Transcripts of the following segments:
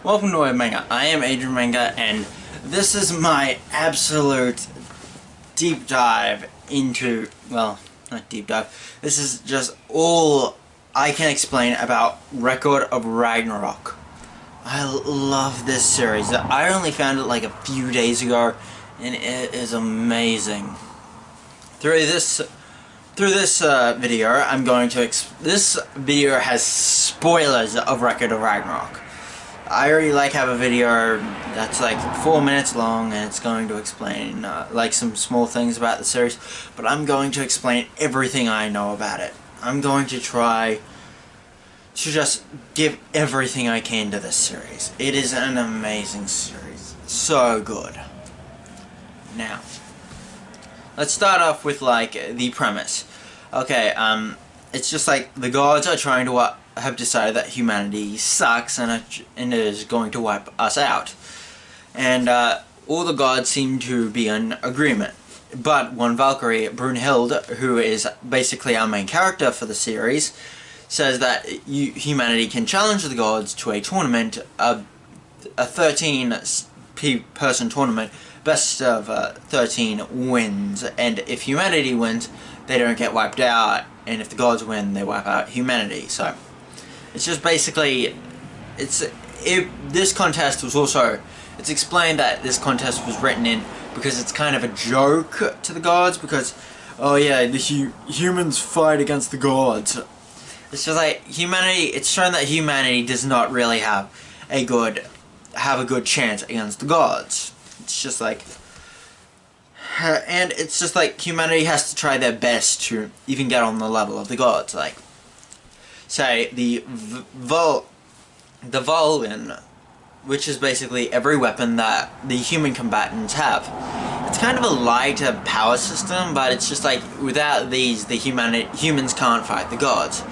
Welcome to Manga. I am Adrian Manga, and this is my absolute deep dive into, well, not deep dive, this is just all I can explain about Record of Ragnarok. I love this series. I only found it like a few days ago, and it is amazing. Through this video, I'm going to this video has spoilers of Record of Ragnarok. I already have a video that's like 4 minutes long, and it's going to explain like some small things about the series, but I'm going to explain everything I know about it. I'm going to try to just give everything I can to this series. It is an amazing series. So good. Now, let's start off with like the premise. Okay, it's just like the gods are trying to have decided that humanity sucks and is going to wipe us out. And all the gods seem to be in agreement. But one Valkyrie, Brunhild, who is basically our main character for the series, says that humanity can challenge the gods to a tournament, a 13-person tournament, best of 13 wins, and if humanity wins, they don't get wiped out, and if the gods win, they wipe out humanity. So it's just basically, this contest was also, it's explained that this contest was written in because it's kind of a joke to the gods, because, oh yeah, the humans fight against the gods. It's just like, humanity, it's shown that humanity does not really have a good chance against the gods. It's just like, and it's just like humanity has to try their best to even get on the level of the gods. Like, say the Volin, which is basically every weapon that the human combatants have. It's kind of a lighter power system, but it's just like without these, the humans can't fight the gods.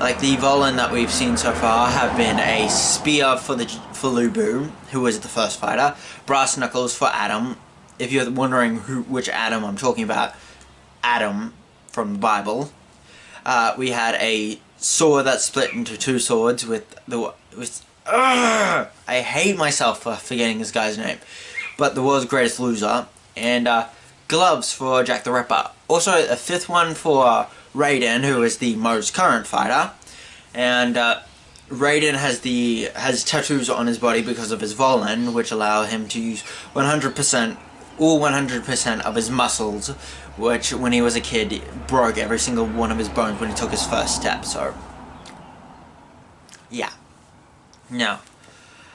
Like the Volin that we've seen so far have been a spear for Lubu, who was the first fighter, brass knuckles for Adam. If you're wondering which Adam I'm talking about, Adam from the Bible. We had a sword that split into two swords I hate myself for forgetting this guy's name, but the world's greatest loser. And gloves for Jack the Ripper. Also a fifth one for Raiden, who is the most current fighter. And Raiden has tattoos on his body because of his Volin, which allow him to use 100% of his muscles, which when he was a kid broke every single one of his bones when he took his first step. So yeah. Now,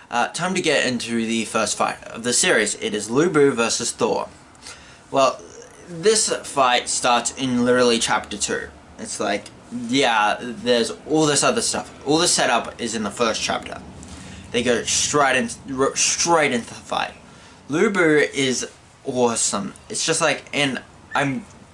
time to get into the first fight of the series. It is Lubu versus Thor. Well, this fight starts in literally chapter 2. It's like, yeah, there's all this other stuff. All the setup is in the first chapter. They go straight into the fight. Lubu is awesome. It's just like, and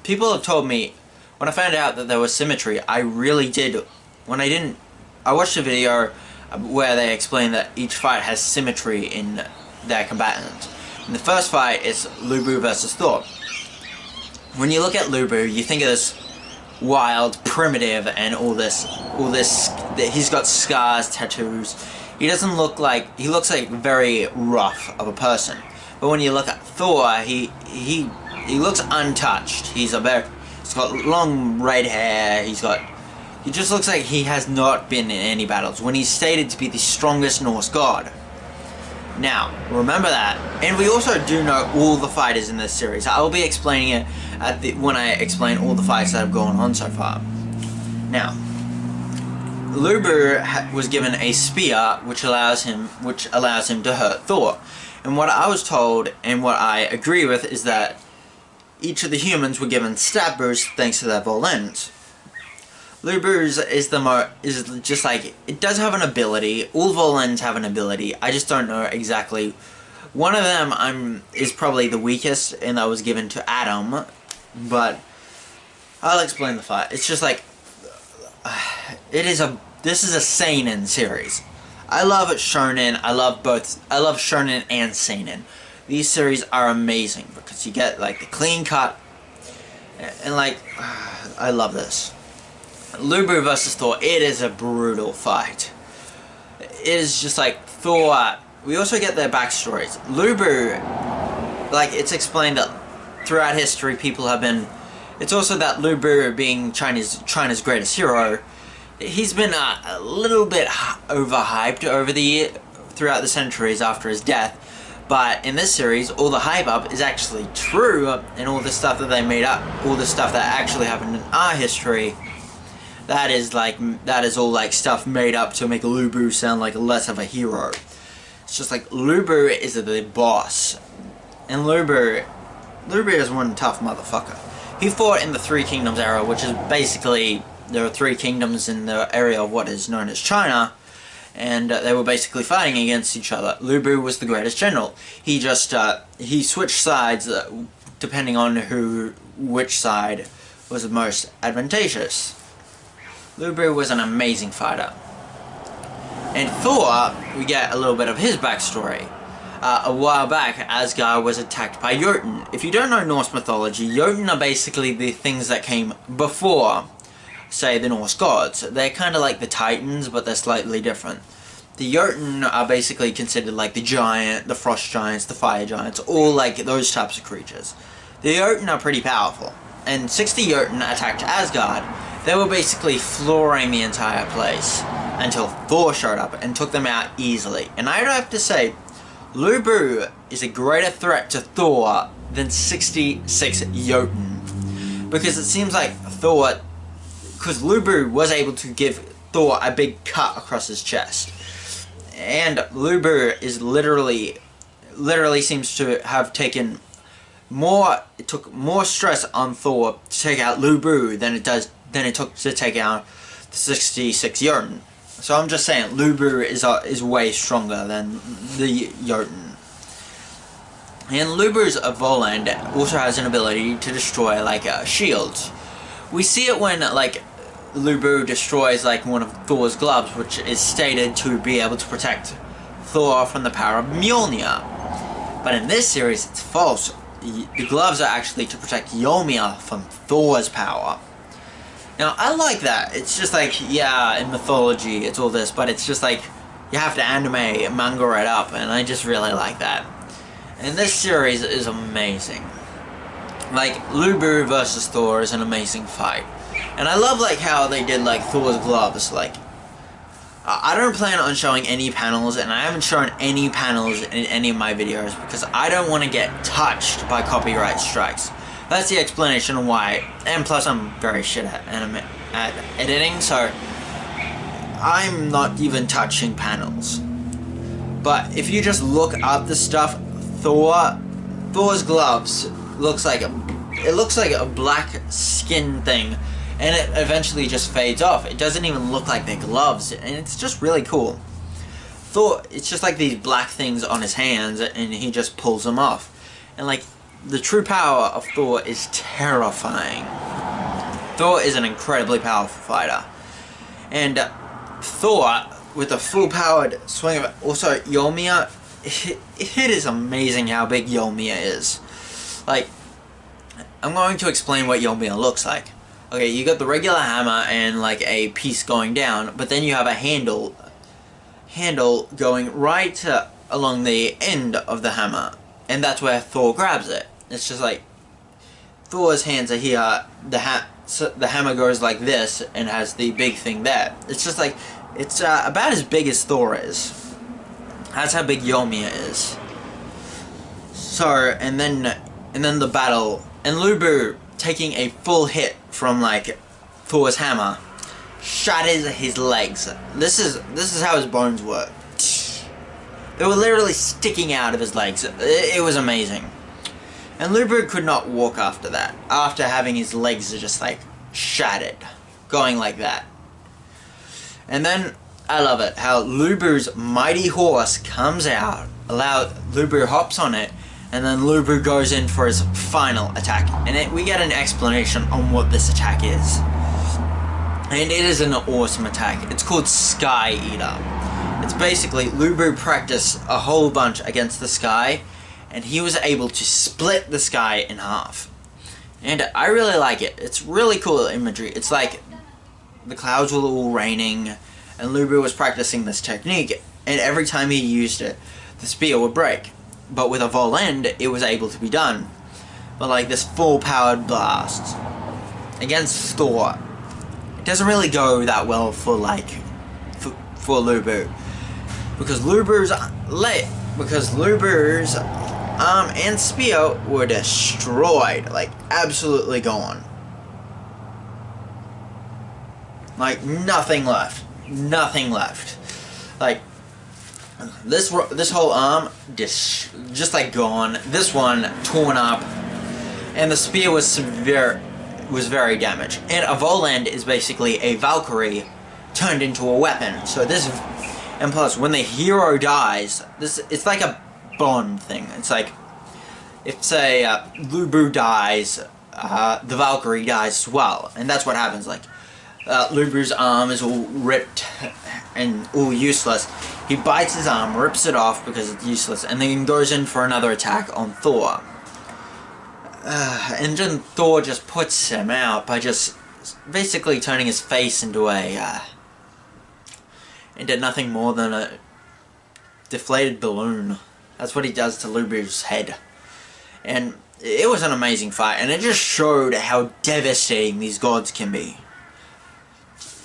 people have told me, when I found out that there was symmetry, I really did. I watched a video where they explain that each fight has symmetry in their combatants. In the first fight, it's Lubu versus Thor. When you look at Lubu, you think of this wild, primitive, and all this. He's got scars, tattoos. He doesn't look like, he looks like very rough of a person. But when you look at Thor, he looks untouched. He's got long red hair. He just looks like he has not been in any battles, when he's stated to be the strongest Norse god. Now, remember that. And we also do know all the fighters in this series. I will be explaining it when I explain all the fights that have gone on so far. Now, Lubu was given a spear, which allows him to hurt Thor. And what I was told, and what I agree with, is that each of the humans were given stab boosts thanks to their Volins. Lubu's is just like, it does have an ability. All Volins have an ability. I just don't know exactly. One of them is probably the weakest, and that was given to Adam. But I'll explain the fight. It's just like, this is a seinen series. I love shonen. I love shonen and seinen. These series are amazing because you get like the clean cut, and like, I love this. Lubu versus Thor, it is a brutal fight. It is just like Thor, we also get their backstories. Lu Bu, like, it's explained that throughout history people have been... It's also that Lu Bu, being China's greatest hero, he's been a little bit overhyped throughout the centuries after his death. But in this series, all the hype up is actually true, and all the stuff that they made up, all the stuff that actually happened in our history, that is all like stuff made up to make Lu Bu sound like less of a hero. It's just like Lu Bu is the boss, and Lu Bu is one tough motherfucker. He fought in the Three Kingdoms era, which is basically, there are three kingdoms in the area of what is known as China, and they were basically fighting against each other. Lu Bu was the greatest general. He just, he switched sides depending on which side was the most advantageous. Lu Bu was an amazing fighter. And Thor, we get a little bit of his backstory. A while back, Asgard was attacked by Jotun. If you don't know Norse mythology, Jotun are basically the things that came before, say, the Norse gods. They're kind of like the Titans, but they're slightly different. The Jotun are basically considered like the giant, the frost giants, the fire giants, all like those types of creatures. The Jotun are pretty powerful, and 60 Jotun attacked Asgard. They were basically flooring the entire place until Thor showed up and took them out easily. And I'd have to say, Lu Bu is a greater threat to Thor than 66 Jotun. Because it seems like Thor... Because Lu Bu was able to give Thor a big cut across his chest. And Lu Bu is literally seems to have taken more... It took more stress on Thor to take out Lu Bu than it took to take out the 66 Jotun. So I'm just saying, Lu Bu is way stronger than the Jotun. And Lu Bu's Voland also has an ability to destroy, like, shields. We see it when, like, Lu Bu destroys, like, one of Thor's gloves, which is stated to be able to protect Thor from the power of Mjolnir. But in this series, it's false. The gloves are actually to protect Mjolnir from Thor's power. Now, I like that. It's just like, yeah, in mythology, it's all this, but it's just like, you have to anime, manga it up, and I just really like that. And this series is amazing. Like, Lu Bu versus Thor is an amazing fight. And I love, like, how they did, like, Thor's gloves. Like, I don't plan on showing any panels, and I haven't shown any panels in any of my videos, because I don't want to get touched by copyright strikes. That's the explanation of why, and plus I'm very shit at editing, so I'm not even touching panels. But if you just look up the stuff, Thor's gloves looks like a black skin thing, and it eventually just fades off. It doesn't even look like they're gloves, and it's just really cool. Thor, it's just like these black things on his hands, and he just pulls them off, and like, the true power of Thor is terrifying. Thor is an incredibly powerful fighter. And Thor, with a full-powered swing of... Also, Mjolnir, it is amazing how big Mjolnir is. Like, I'm going to explain what Mjolnir looks like. Okay, you got the regular hammer and, like, a piece going down, but then you have a handle going right along the end of the hammer. And that's where Thor grabs it. It's just like, Thor's hands are here, the hammer goes like this, and has the big thing there. It's just like, it's about as big as Thor is. That's how big Mjolnir is. So, and then the battle, and Lu Bu taking a full hit from, like, Thor's hammer, shatters his legs. This is how his bones were. They were literally sticking out of his legs. It was amazing. And Lu Bu could not walk after that, after having his legs just, like, shattered, going like that. And then, I love it, how Lu Bu's mighty horse comes out, Lu Bu hops on it, and then Lu Bu goes in for his final attack. And we get an explanation on what this attack is. And it is an awesome attack. It's called Sky Eater. It's basically, Lu Bu practiced a whole bunch against the sky, and he was able to split the sky in half. And I really like it. It's really cool imagery. It's like the clouds were all raining, and Lu Bu was practicing this technique, and every time he used it, the spear would break. But with a Volend, it was able to be done. But like this full-powered blast against Thor, it doesn't really go that well for like for Lu Bu, because Lu Bu's arm and spear were destroyed, like absolutely gone. Like nothing left. Nothing left. Like this whole arm just like gone. This one torn up, and the spear was very damaged. And a Volend is basically a Valkyrie turned into a weapon. So this, and plus when the hero dies, it's like a Bond thing. It's like if say Lu Bu dies, the Valkyrie dies as well, and that's what happens. Like Lu Bu's arm is all ripped and all useless. He bites his arm, rips it off because it's useless, and then goes in for another attack on Thor. And then Thor just puts him out by just basically turning his face into nothing more than a deflated balloon. That's what he does to Lu Bu's head. And it was an amazing fight, and it just showed how devastating these gods can be.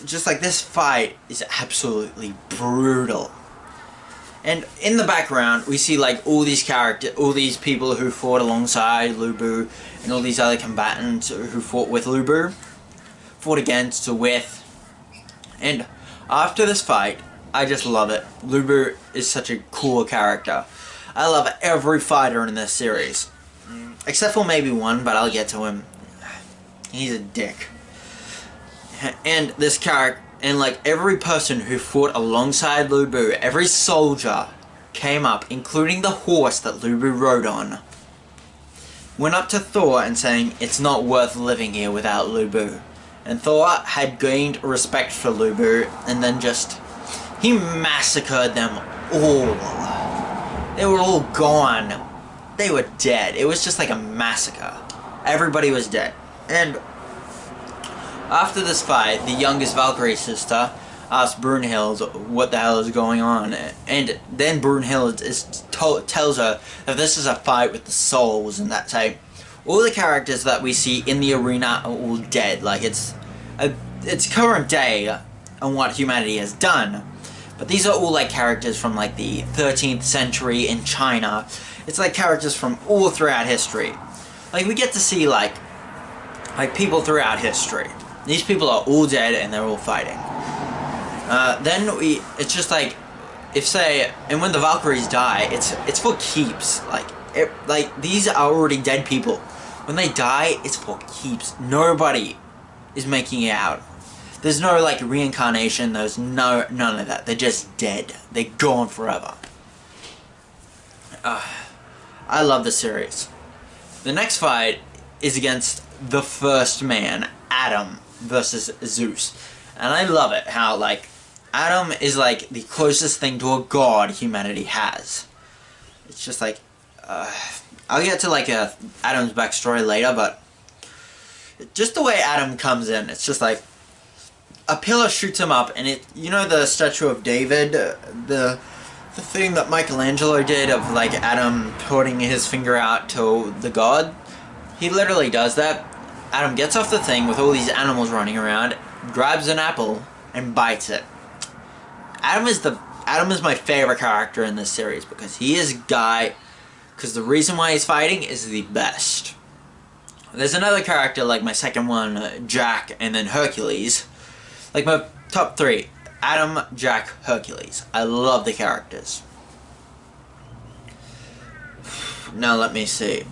Just like this fight is absolutely brutal. And in the background, we see like all these people who fought alongside Lu Bu, and all these other combatants who fought with Lu Bu, fought against or with. And after this fight, I just love it. Lu Bu is such a cool character. I love every fighter in this series, except for maybe one, but I'll get to him. He's a dick. And this character, and like every person who fought alongside Lu Bu, every soldier came up, including the horse that Lu Bu rode on, went up to Thor and saying, "It's not worth living here without Lu Bu." And Thor had gained respect for Lu Bu, and then he massacred them all. They were all gone. They were dead. It was just like a massacre. Everybody was dead. And after this fight, the youngest Valkyrie sister asked Brunhild what the hell is going on, and then Brunhild tells her that this is a fight with the souls, and that type. All the characters that we see in the arena are all dead. Like it's current day and what humanity has done, but these are all like characters from like the 13th century in China. It's like characters from all throughout history. Like we get to see like people throughout history. These people are all dead and they're all fighting. It's just like, and when the Valkyries die, it's for keeps. Like these are already dead people. When they die, it's for keeps. Nobody is making it out. There's no like reincarnation. There's none of that. They're just dead. They're gone forever. I love the series. The next fight is against the first man, Adam, versus Zeus. And I love it how like Adam is like the closest thing to a god humanity has. It's just like I'll get to like Adam's backstory later, but just the way Adam comes in, it's just like a pillar shoots him up, and you know the statue of David, the thing that Michelangelo did of like Adam putting his finger out to the god. He literally does that. Adam gets off the thing with all these animals running around, grabs an apple, and bites it. Adam is my favorite character in this series because he is because the reason why he's fighting is the best. There's another character like my second one, Jack, and then Hercules. Like my top three, Adam, Jack, Hercules. I love the characters. Now let me see.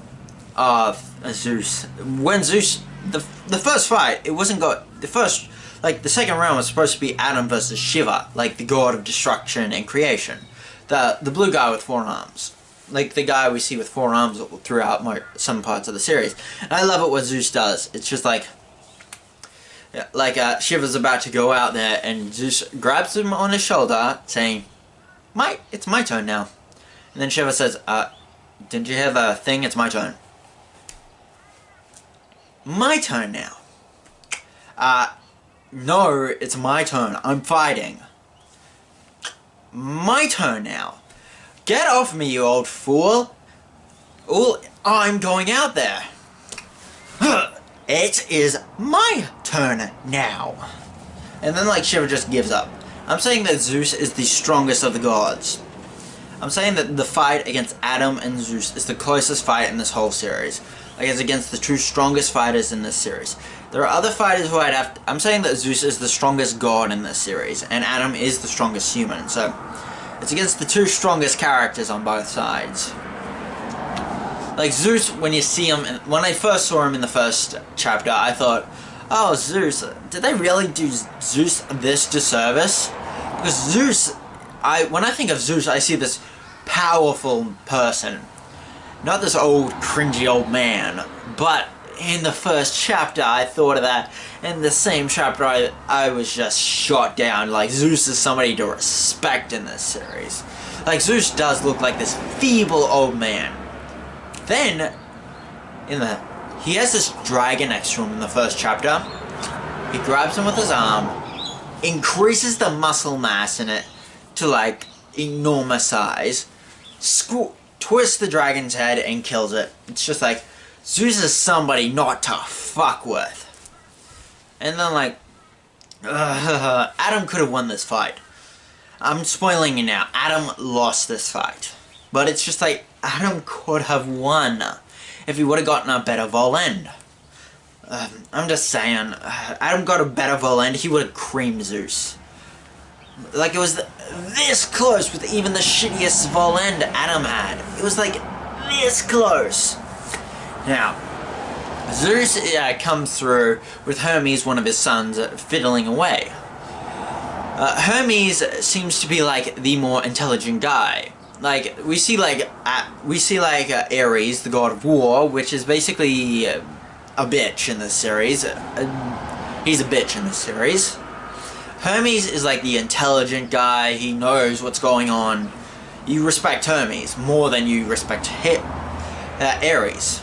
Zeus. When Zeus, the first fight, it wasn't the second round was supposed to be Adam versus Shiva, like the god of destruction and creation. The blue guy with 4 arms. Like the guy we see with 4 arms throughout some parts of the series. And I love it what Zeus does. It's just like Shiva's about to go out there, and Zeus grabs him on his shoulder, saying, it's my turn now. And then Shiva says, didn't you hear the thing? It's my turn. My turn now. No, it's my turn. I'm fighting. my turn now. Get off me, you old fool. I'm going out there. It is my turn now. And then like Shiva just gives up. I'm saying that Zeus is the strongest of the gods. I'm saying that the fight against Adam and Zeus is the closest fight in this whole series. Like it's against the two strongest fighters in this series. There are other fighters who I'm saying that Zeus is the strongest god in this series, and Adam is the strongest human. So it's against the two strongest characters on both sides. Like Zeus, when you see him, when I first saw him in the first chapter, I thought, oh, Zeus, did they really do Zeus this disservice? Because Zeus, when I think of Zeus, I see this powerful person. Not this old, cringy old man. But in the first chapter, I thought of that. In the same chapter, I was just shot down. Like, Zeus is somebody to respect in this series. Like, Zeus does look like this feeble old man. Then, he has this dragon next to him in the first chapter. He grabs him with his arm, increases the muscle mass in it to like enormous size, twists the dragon's head and kills it. It's just like, Zeus is somebody not to fuck with. And then like, Adam could have won this fight. I'm spoiling you now. Adam lost this fight. But it's just like, Adam could have won if he would have gotten a better Volend. I'm just saying, Adam got a better Volend, he would have creamed Zeus. Like, it was this close with even the shittiest Volend Adam had. It was like, this close. Now, Zeus comes through with Hermes, one of his sons, fiddling away. Hermes seems to be like the more intelligent guy. Like, we see like Ares, the god of war, which is basically a bitch in this series. He's a bitch in this series. Hermes is like the intelligent guy. He knows what's going on. You respect Hermes more than you respect Ares.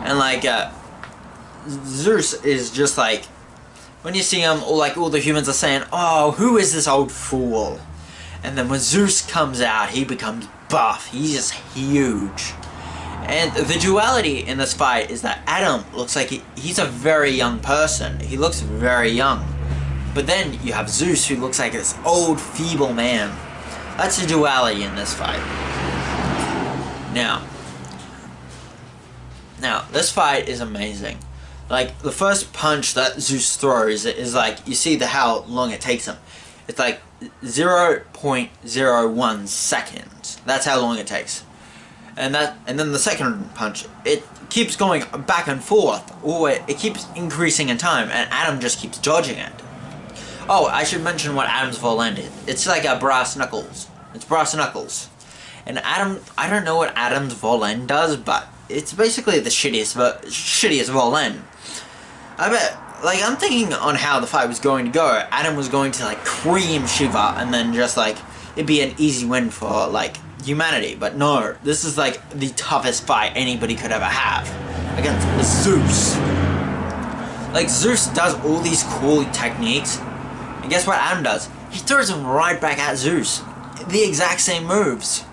And like Zeus is just like, when you see him, all the humans are saying, "Oh, who is this old fool?" And then when Zeus comes out, he becomes buff. He's just huge. And the duality in this fight is that Adam looks like he's a very young person. He looks very young. But then you have Zeus, who looks like this old, feeble man. That's the duality in this fight. Now, this fight is amazing. Like, the first punch that Zeus throws is like, you see how long it takes him. It's like 0.01 seconds. That's how long it takes. And then the second punch, it keeps going back and forth. It keeps increasing in time, and Adam just keeps dodging it. Oh, I should mention what Adam's Volend is. It's like a brass knuckles. It's brass knuckles. And Adam, I don't know what Adam's Volend does, but it's basically the shittiest Volend. I bet, like, I'm thinking on how the fight was going to go. Adam was going to, like, cream Shiva, and then just, like, it'd be an easy win for, like, humanity. But no, this is, like, the toughest fight anybody could ever have against Zeus. Like, Zeus does all these cool techniques, and guess what Adam does? He throws them right back at Zeus. The exact same moves.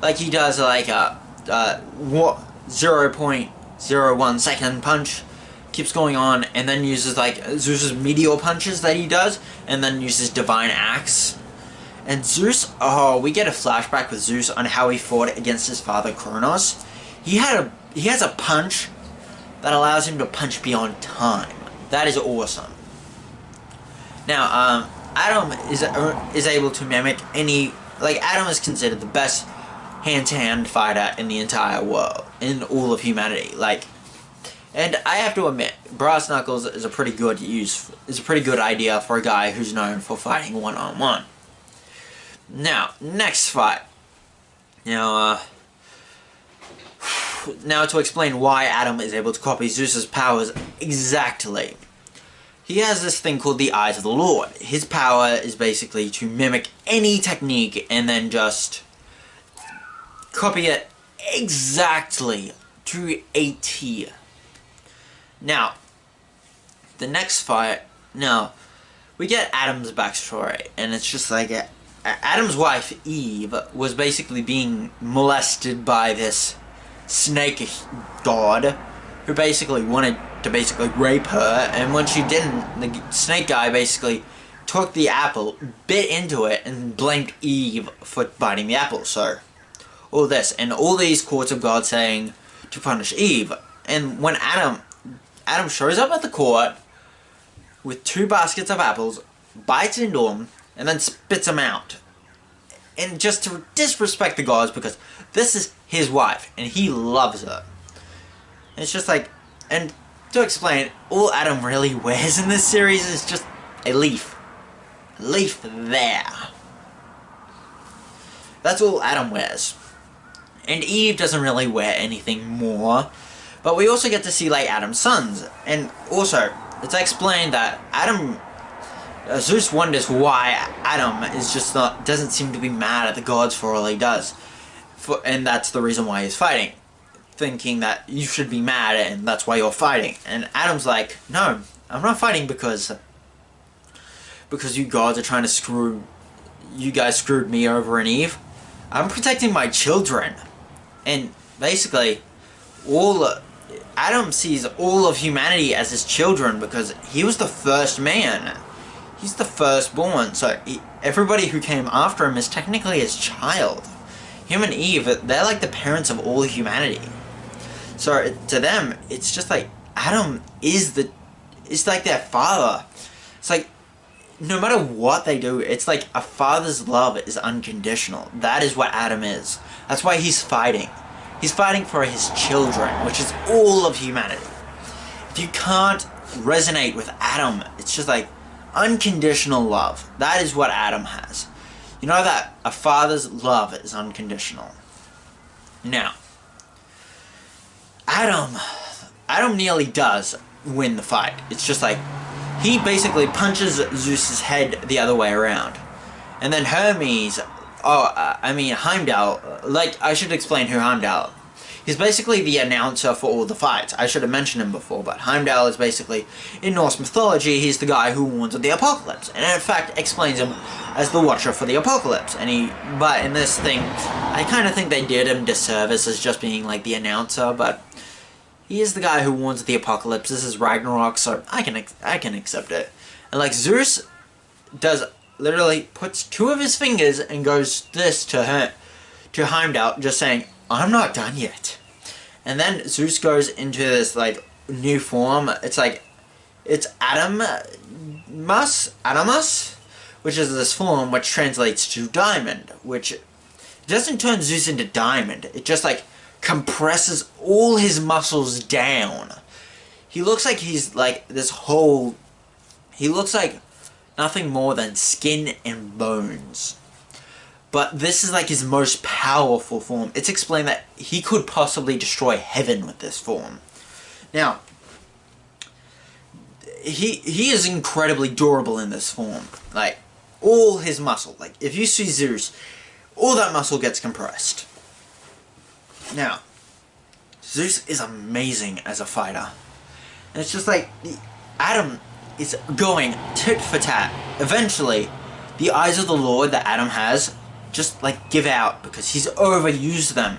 Like, he does, like, 0.01 second punch, keeps going on, and then uses, like, Zeus's meteor punches that he does, and then uses Divine Axe. And Zeus, oh, we get a flashback with Zeus on how he fought against his father Kronos. He has a punch that allows him to punch beyond time. That is awesome. Now, Adam is able to mimic any, like, Adam is considered the best hand-to-hand fighter in the entire world, in all of humanity. Like, and I have to admit, brass knuckles is a pretty good idea for a guy who's known for fighting one-on-one. Now, next fight. Now to explain why Adam is able to copy Zeus's powers exactly. He has this thing called the Eyes of the Lord. His power is basically to mimic any technique and then just copy it exactly to a T. Now, the next fight, we get Adam's backstory, and it's just like, Adam's wife Eve was basically being molested by this snake god, who basically wanted to basically rape her, and when she didn't, the snake guy basically took the apple, bit into it, and blamed Eve for biting the apple. So, all this, and all these courts of God saying to punish Eve. And when Adam shows up at the court with 2 baskets of apples, bites into them, and then spits them out. And just to disrespect the gods, because this is his wife, and he loves her. And it's just like, and to explain, all Adam really wears in this series is just a leaf. A leaf there. That's all Adam wears. And Eve doesn't really wear anything more. But we also get to see, like, Adam's sons. And also, it's explained that Zeus wonders why Adam is just doesn't seem to be mad at the gods for all he does. And that's the reason why he's fighting. Thinking that you should be mad and that's why you're fighting. And Adam's like, no, I'm not fighting because you gods are trying to you guys screwed me over and Eve. I'm protecting my children. And basically, Adam sees all of humanity as his children because he was the first man. He's the firstborn, so everybody who came after him is technically his child. Him and Eve, they're like the parents of all humanity. So to them, it's just like Adam is like their father. It's like no matter what they do, it's like a father's love is unconditional. That is what Adam is. That's why he's fighting. He's fighting for his children, which is all of humanity. If you can't resonate with Adam, it's just like unconditional love. That is what Adam has. You know that a father's love is unconditional. Now, Adam nearly does win the fight. It's just like, he basically punches Zeus's head the other way around. And then Hermes, Heimdall, like, I should explain who Heimdall. He's basically the announcer for all the fights. I should have mentioned him before, but Heimdall is basically, in Norse mythology, he's the guy who warns of the apocalypse, and in fact explains him as the watcher for the apocalypse. But in this thing, I kind of think they did him disservice as just being like the announcer, but he is the guy who warns of the apocalypse. This is Ragnarok, so I can accept it. And like Zeus literally puts 2 of his fingers and goes this to Heimdall, just saying, I'm not done yet. And then Zeus goes into this like new form. It's like, it's Adamus, which is this form which translates to diamond, which doesn't turn Zeus into diamond. It just like compresses all his muscles down. He looks like he's like he looks like nothing more than skin and bones. But this is like his most powerful form. It's explained that he could possibly destroy heaven with this form. Now, he is incredibly durable in this form. Like, all his muscle. Like, if you see Zeus, all that muscle gets compressed. Now, Zeus is amazing as a fighter. And it's just like, Adam is going tit for tat. Eventually, the eyes of the Lord that Adam has just like give out because he's overused them.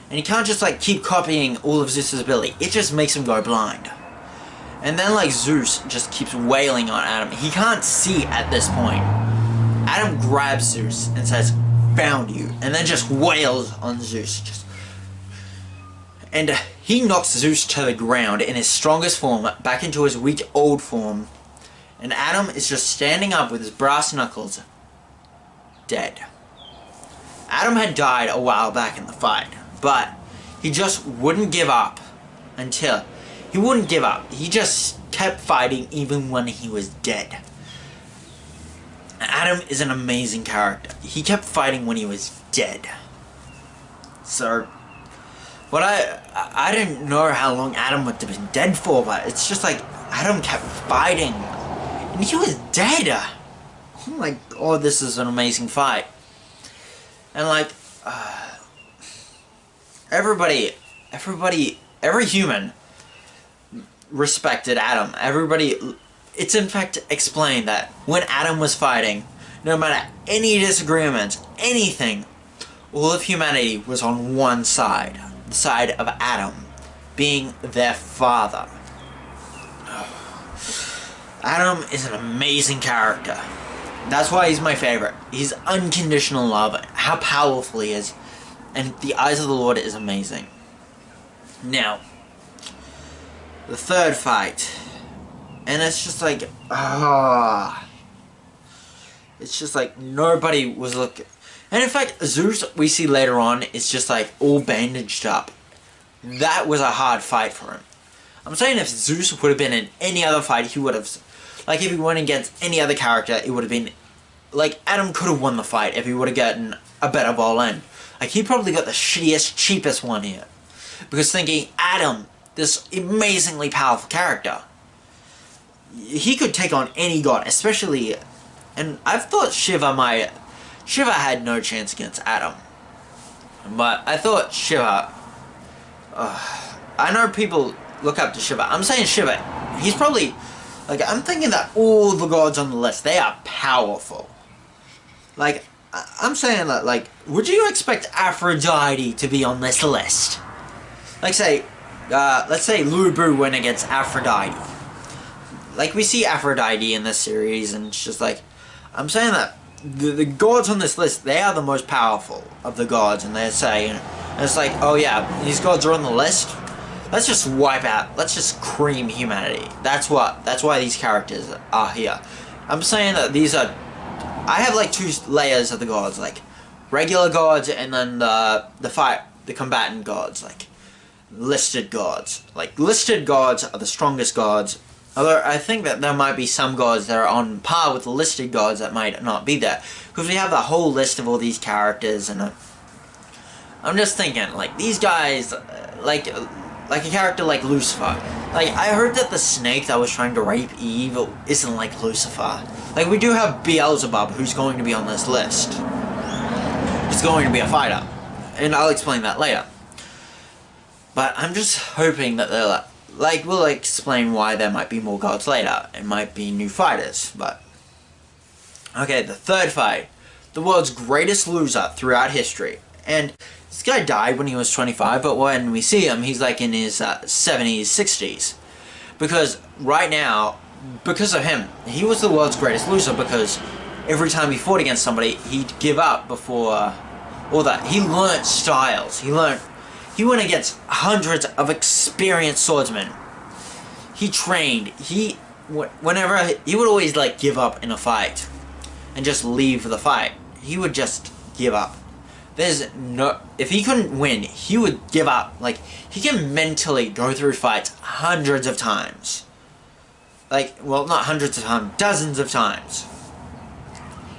And he can't just like keep copying all of Zeus's ability. It just makes him go blind. And then like Zeus just keeps wailing on Adam. He can't see at this point. Adam grabs Zeus and says, "Found you," and then just wails on Zeus. And he knocks Zeus to the ground in his strongest form, back into his weak old form. And Adam is just standing up with his brass knuckles, dead. Adam had died a while back in the fight, but he just wouldn't give up he wouldn't give up. He just kept fighting even when he was dead. Adam is an amazing character. He kept fighting when he was dead. So, but I didn't know how long Adam would have been dead for, but it's just like Adam kept fighting, and he was dead. Oh my god, this is an amazing fight. And like, every human respected Adam. It's in fact explained that when Adam was fighting, no matter any disagreements, anything, all of humanity was on one side. The side of Adam, being their father. Adam is an amazing character. That's why he's my favorite. He's unconditional love, how powerful he is, and the eyes of the Lord is amazing. Now, the third fight, and it's just like, it's just like nobody was looking. And in fact, Zeus, we see later on, is just like all bandaged up. That was a hard fight for him. I'm saying if Zeus would have been in any other fight, he would have, like if he went against any other character, it would have been, like Adam could have won the fight if he would have gotten a better ball end. Like he probably got the shittiest, cheapest one here. Because thinking, Adam, this amazingly powerful character, he could take on any god, especially, and I've thought Shiva had no chance against Adam. But I thought Shiva, I know people look up to Shiva. I'm saying Shiva, he's probably, like, I'm thinking that all the gods on the list, they are powerful. Like, I'm saying that, like, would you expect Aphrodite to be on this list? Like, say, let's say Lu Bu went against Aphrodite. Like, we see Aphrodite in this series, and it's just like, I'm saying that the gods on this list, they are the most powerful of the gods, and they're saying, and it's like, oh yeah, these gods are on the list, let's just wipe out, let's just cream humanity. That's why these characters are here. I'm saying that these are, I have like two layers of the gods, like regular gods and then the combatant gods, like listed gods. Like listed gods are the strongest gods. Although I think that there might be some gods that are on par with the listed gods that might not be there. Because we have the whole list of all these characters, and I'm just thinking, like, these guys, like a character like Lucifer. Like, I heard that the snake that was trying to rape Eve isn't like Lucifer. Like, we do have Beelzebub, who's going to be on this list. He's going to be a fighter. And I'll explain that later. But I'm just hoping that they're like, we'll explain why there might be more gods later. It might be new fighters, but... Okay, the third fight. The world's greatest loser throughout history. And this guy died when he was 25, but when we see him, he's like in his 70s, 60s. Because right now, because of him, he was the world's greatest loser because every time he fought against somebody, he'd give up before all that. He learnt styles. He went against hundreds of experienced swordsmen. He trained. He would always like give up in a fight and just leave the fight. He would just give up. If he couldn't win, he would give up. Like, he can mentally go through fights hundreds of times. Like, well, not hundreds of times, dozens of times.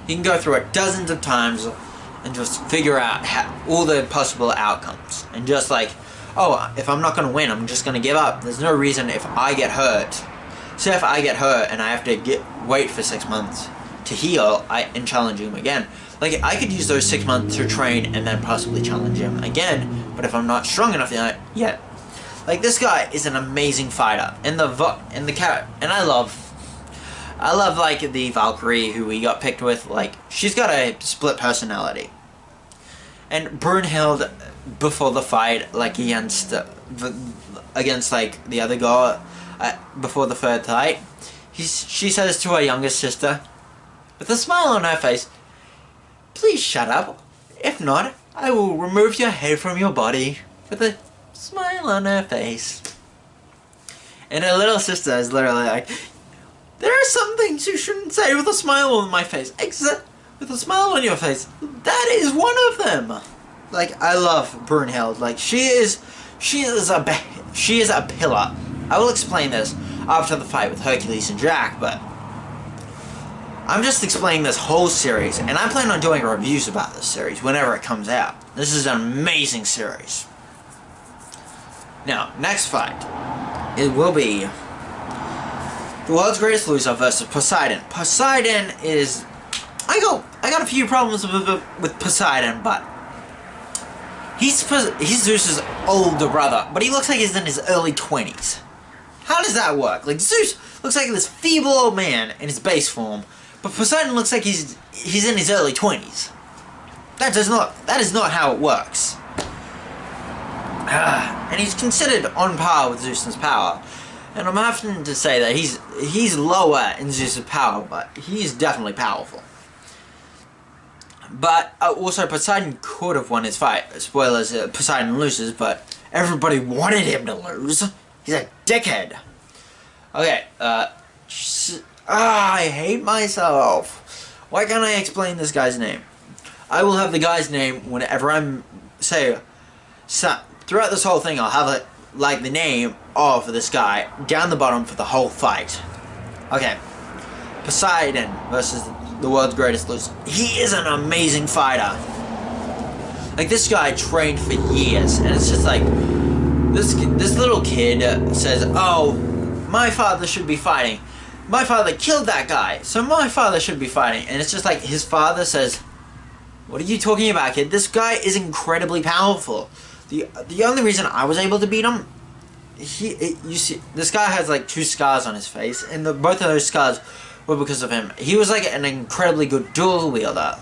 He can go through it dozens of times and just figure out all the possible outcomes. And just like, oh, if I'm not going to win, I'm just going to give up. There's no reason if I get hurt. Say if I get hurt and I have to wait for 6 months to heal and challenge him again. Like, I could use those 6 months to train and then possibly challenge him again. But if I'm not strong enough yet. Like, this guy is an amazing fighter. And I love like the Valkyrie who we got picked with. Like, she's got a split personality. And Brunhild, before the fight, like against like the other girl, before the third fight, she says to her youngest sister, with a smile on her face, "Please shut up. If not, I will remove your head from your body," with a smile on her face. And her little sister is literally like, "There are some things you shouldn't say with a smile on my face. Except with a smile on your face. That is one of them." Like, I love Brunhild. Like, she is a pillar. I will explain this after the fight with Hercules and Jack, but I'm just explaining this whole series, and I plan on doing reviews about this series whenever it comes out. This is an amazing series. Now, next fight. It will be the world's greatest loser versus Poseidon. Poseidon is... I got a few problems with Poseidon, but he's Zeus's older brother, but he looks like he's in his early 20s. How does that work? Like, Zeus looks like this feeble old man in his base form, but Poseidon looks like he's he's in his early 20s. That is not how it works. And he's considered on par with Zeus's power. And I'm having to say that he's lower in Zeus's power, but he's definitely powerful. But also Poseidon could have won his fight. Spoilers, Poseidon loses, but everybody wanted him to lose. He's a dickhead. Okay, I hate myself. Why can't I explain this guy's name? I will have the guy's name whenever I'm throughout this whole thing. I'll have it like the name of this guy down the bottom for the whole fight. Okay, Poseidon versus the world's greatest loser. He is an amazing fighter. Like, this guy trained for years, and it's just like this little kid says, "Oh, my father should be fighting. My father killed that guy, so my father should be fighting." And it's just like his father says, "What are you talking about, kid? This guy is incredibly powerful. The only reason I was able to beat him, you see, this guy has like 2 scars on his face, and both of those scars were because of him. He was like an incredibly good dual wielder,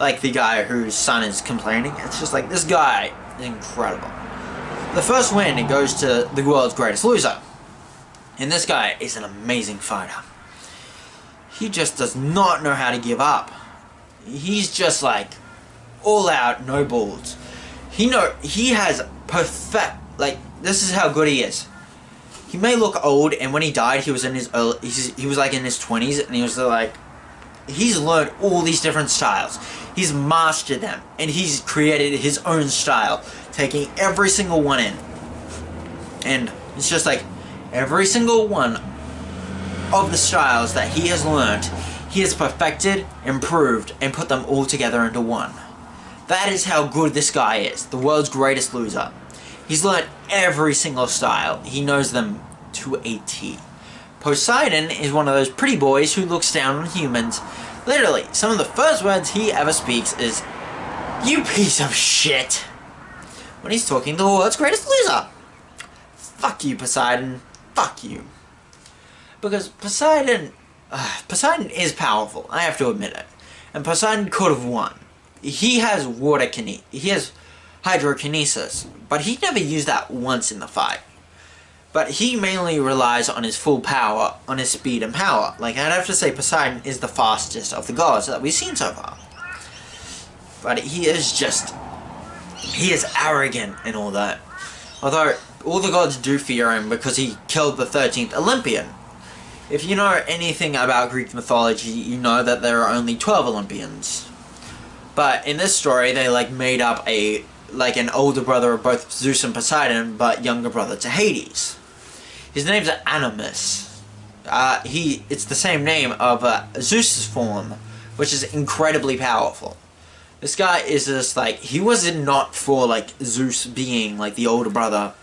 like the guy whose son is complaining. It's just like, this guy is incredible. The first win, it goes to the world's greatest loser, and this guy is an amazing fighter. He just does not know how to give up. He's just like all out, no balls. He has perfect, like, this is how good he is. He may look old, and when he died, he was in his he was like in his 20s, and he was like, he's learned all these different styles. He's mastered them, and he's created his own style, taking every single one in. And it's just like, every single one of the styles that he has learned, he has perfected, improved, and put them all together into one. That is how good this guy is, the world's greatest loser. He's learned every single style. He knows them to a T. Poseidon is one of those pretty boys who looks down on humans. Literally, some of the first words he ever speaks is, "You piece of shit," when he's talking to the world's greatest loser. Fuck you, Poseidon. Fuck you. Because Poseidon is powerful, I have to admit it. And Poseidon could have won. He has he has hydrokinesis, but he never used that once in the fight. But he mainly relies on his full power, on his speed and power. Like, I'd have to say Poseidon is the fastest of the gods that we've seen so far. But he is arrogant and all that. Although, all the gods do fear him because he killed the 13th Olympian. If you know anything about Greek mythology, you know that there are only 12 Olympians. But in this story, they like made up an older brother of both Zeus and Poseidon, but younger brother to Hades. His name's Animus. It's the same name of Zeus's form, which is incredibly powerful. This guy is just like, he was not for like Zeus being like the older brother,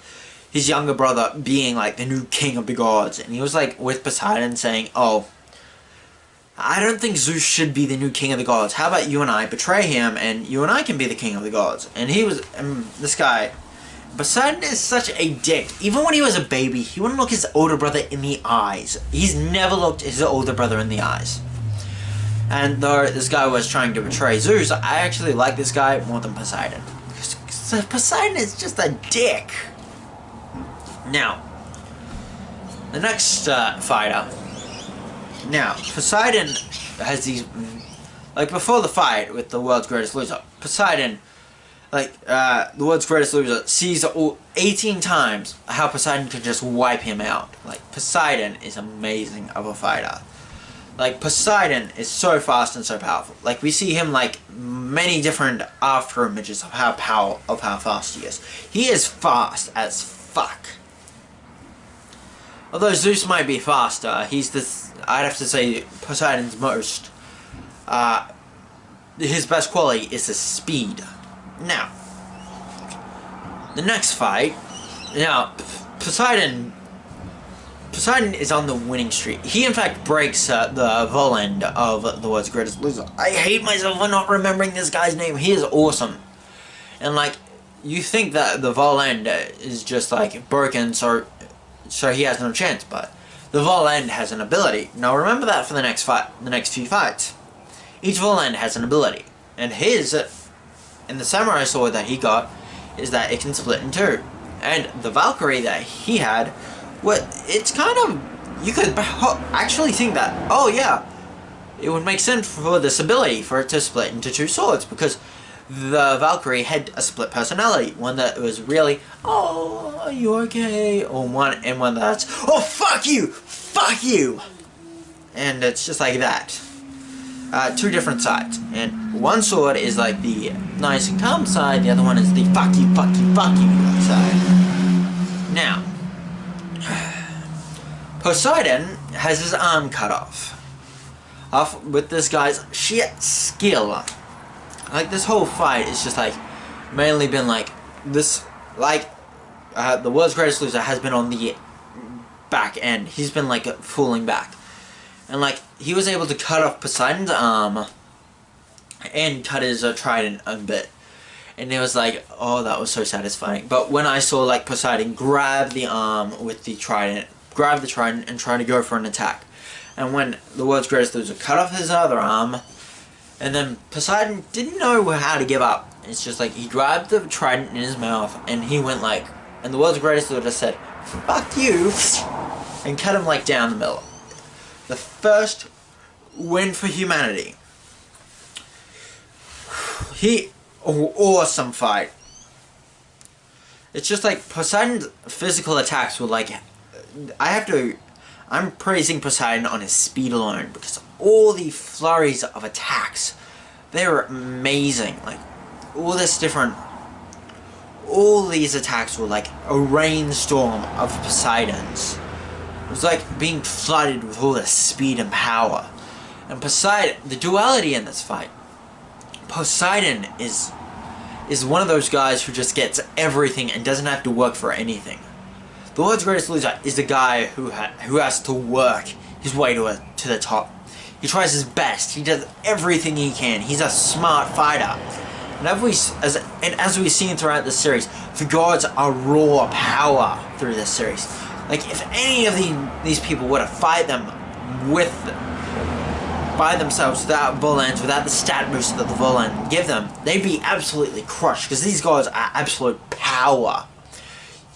his younger brother being like the new king of the gods, and he was like with Poseidon saying, "Oh, I don't think Zeus should be the new king of the gods. How about you and I betray him, and you and I can be the king of the gods?" And this guy, Poseidon is such a dick. Even when he was a baby, he wouldn't look his older brother in the eyes. He's never looked his older brother in the eyes. And though this guy was trying to betray Zeus, I actually like this guy more than Poseidon. Because Poseidon is just a dick. Now, the next fighter. Now, Poseidon has these, like, before the fight with the world's greatest loser, Poseidon, like, the world's greatest loser sees 18 times how Poseidon can just wipe him out. Like, Poseidon is amazing of a fighter. Like, Poseidon is so fast and so powerful. Like, we see him, like, many different after images of how fast he is. He is fast as fuck. Although Zeus might be faster, I'd have to say Poseidon's most, his best quality is his speed. Now, the next fight, Poseidon is on the winning streak. He in fact breaks the Voland of the world's greatest loser. I hate myself for not remembering this guy's name. He is awesome. And like, you think that the Voland is just like broken, so he has no chance, but the Voland has an ability. Now remember that for the next few fights. each villain has an ability. And the samurai sword that he got, is that it can split in two. And the Valkyrie that he had, it's kind of, you could actually think that, oh yeah, it would make sense for this ability for it to split into two swords, because the Valkyrie had a split personality. One that was really, oh, are you okay? Or one that's, oh, fuck you! Fuck you! And it's just like that. Two different sides. And one sword is like the nice and calm side, the other one is the fuck you, fuck you, fuck you side. Now, Poseidon has his arm cut off with this guy's sheer skill. Like, this whole fight is just like mainly been like this, like the world's greatest loser has been on the back end. He's been like falling back, and like he was able to cut off Poseidon's arm and cut his trident a bit, and it was like, oh, that was so satisfying. But when I saw like Poseidon grab the arm with the trident, grab the trident and try to go for an attack, and when the world's greatest loser cut off his other arm, and then Poseidon didn't know how to give up. It's just like he grabbed the trident in his mouth and he went like, and the world's greatest loser said, fuck you, and cut him like down the middle. The first win for humanity. Awesome fight. It's just like Poseidon's physical attacks were like, I'm praising Poseidon on his speed alone, because all the flurries of attacks, they were amazing. Like, all these attacks were like a rainstorm of Poseidons. It was like being flooded with all this speed and power. And Poseidon, the duality in this fight, Poseidon is one of those guys who just gets everything and doesn't have to work for anything. The world's greatest loser is the guy who has to work his way to the top. He tries his best. He does everything he can. He's a smart fighter. And as we've seen throughout this series, the gods are raw power through this series. Like, if any of these people were to fight them by themselves, without villains, without the stat boost that the villain give them, they'd be absolutely crushed, because these gods are absolute power.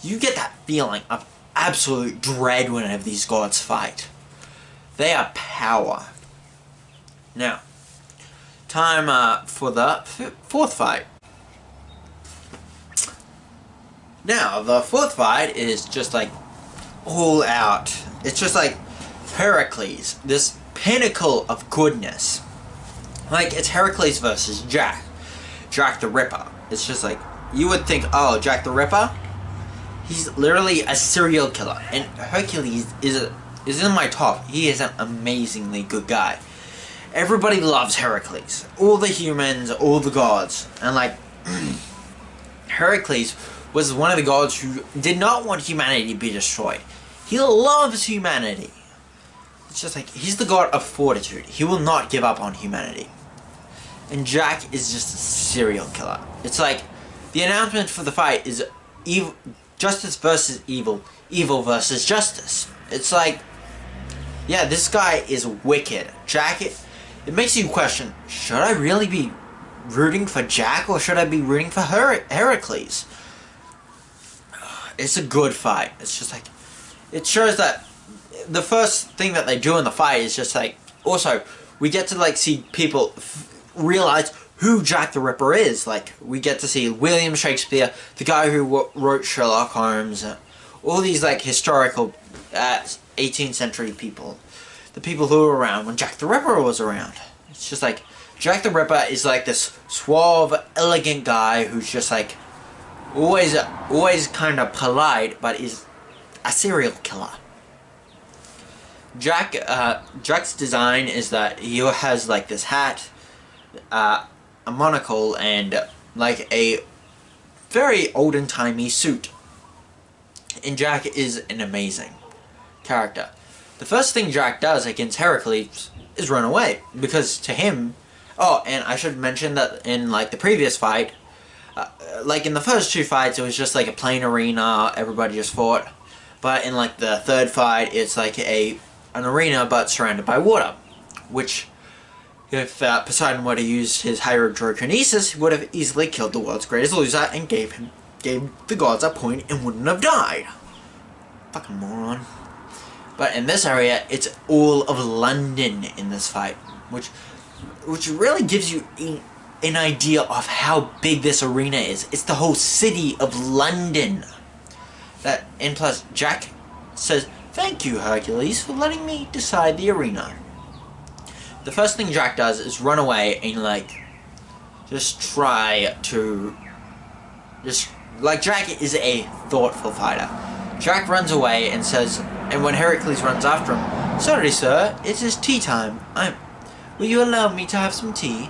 You get that feeling of absolute dread whenever these gods fight. They are power. Now, time for the fourth fight. Now, the fourth fight is just like all out. It's just like Heracles, this pinnacle of goodness. Like, it's Heracles versus Jack the Ripper. It's just like, you would think, oh, Jack the Ripper? He's literally a serial killer, and Hercules is in my top. He is an amazingly good guy. Everybody loves Heracles. All the humans, all the gods. And like, Heracles was one of the gods who did not want humanity to be destroyed. He loves humanity. It's just like, he's the god of fortitude. He will not give up on humanity. And Jack is just a serial killer. It's like, the announcement for the fight is justice versus evil, evil versus justice. It's like, yeah, this guy is wicked. Jack, it makes you question, should I really be rooting for Jack, or should I be rooting for Heracles? It's a good fight. It's just like, it shows that the first thing that they do in the fight is just like, also, we get to like see people realize who Jack the Ripper is. Like, we get to see William Shakespeare, the guy who wrote Sherlock Holmes, all these like historical 18th century people, the people who were around when Jack the Ripper was around. It's just like, Jack the Ripper is like this suave, elegant guy who's just like always kind of polite, but is a serial killer. Jack's design is that he has like this hat, a monocle, and like a very olden-timey suit. And Jack is an amazing character. The first thing Jack does against Heracles is run away, because to him, oh, and I should mention that in like the previous fight, like in the first two fights, it was just like a plain arena, everybody just fought. But in like the third fight, it's like an arena but surrounded by water, which If Poseidon were to use his hydrokinesis, he would have easily killed the world's greatest loser and gave the gods a point and wouldn't have died. Fucking moron. But in this area, it's all of London in this fight, which really gives you an idea of how big this arena is. It's the whole city of London. And plus, Jack says, "Thank you, Hercules, for letting me decide the arena." The first thing Jack does is run away and, like, just try to... Jack is a thoughtful fighter. Jack runs away and says, and when Heracles runs after him, "Sorry, sir, it is tea time. Will you allow me to have some tea?"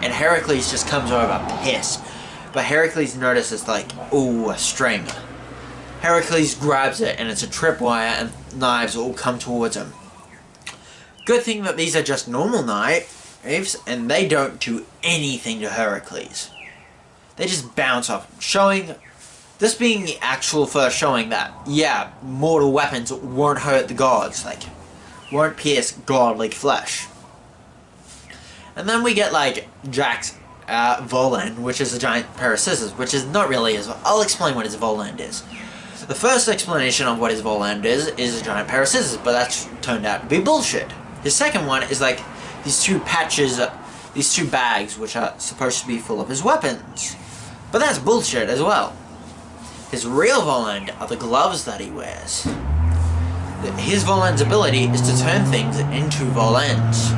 And Heracles just comes over pissed. But Heracles notices, like, ooh, a string. Heracles grabs it, and it's a tripwire, and knives all come towards him. Good thing that these are just normal knives, and they don't do anything to Heracles. They just bounce off him, this being the actual first showing that, yeah, mortal weapons won't hurt the gods, like, won't pierce godly flesh. And then we get, like, Jack's Voland, which is a giant pair of scissors, which is not really his... I'll explain what his Voland is. The first explanation of what his Voland is a giant pair of scissors, but that's turned out to be bullshit. His second one is, like, these two bags, which are supposed to be full of his weapons. But that's bullshit as well. His real Voland are the gloves that he wears. His Voland's ability is to turn things into Volans.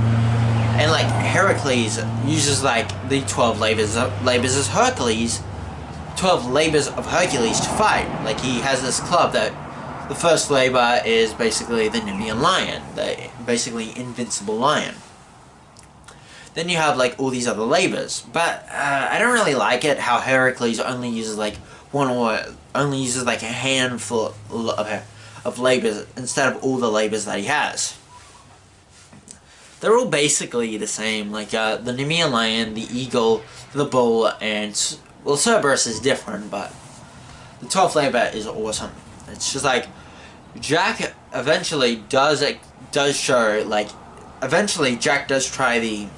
And, like, Heracles uses, like, the 12 labors as Hercules, 12 labors of Hercules to fight. Like, he has this club that the first labor is basically the Nemean lion, the basically invincible lion. Then you have, like, all these other labors. But I don't really like it how Heracles only uses, like, a handful of labors instead of all the labors that he has. They're all basically the same, like the Nemean lion, the eagle, the bull, and, well, Cerberus is different, but the 12th labor is awesome. It's just like, Jack eventually does show, like, eventually Jack does try the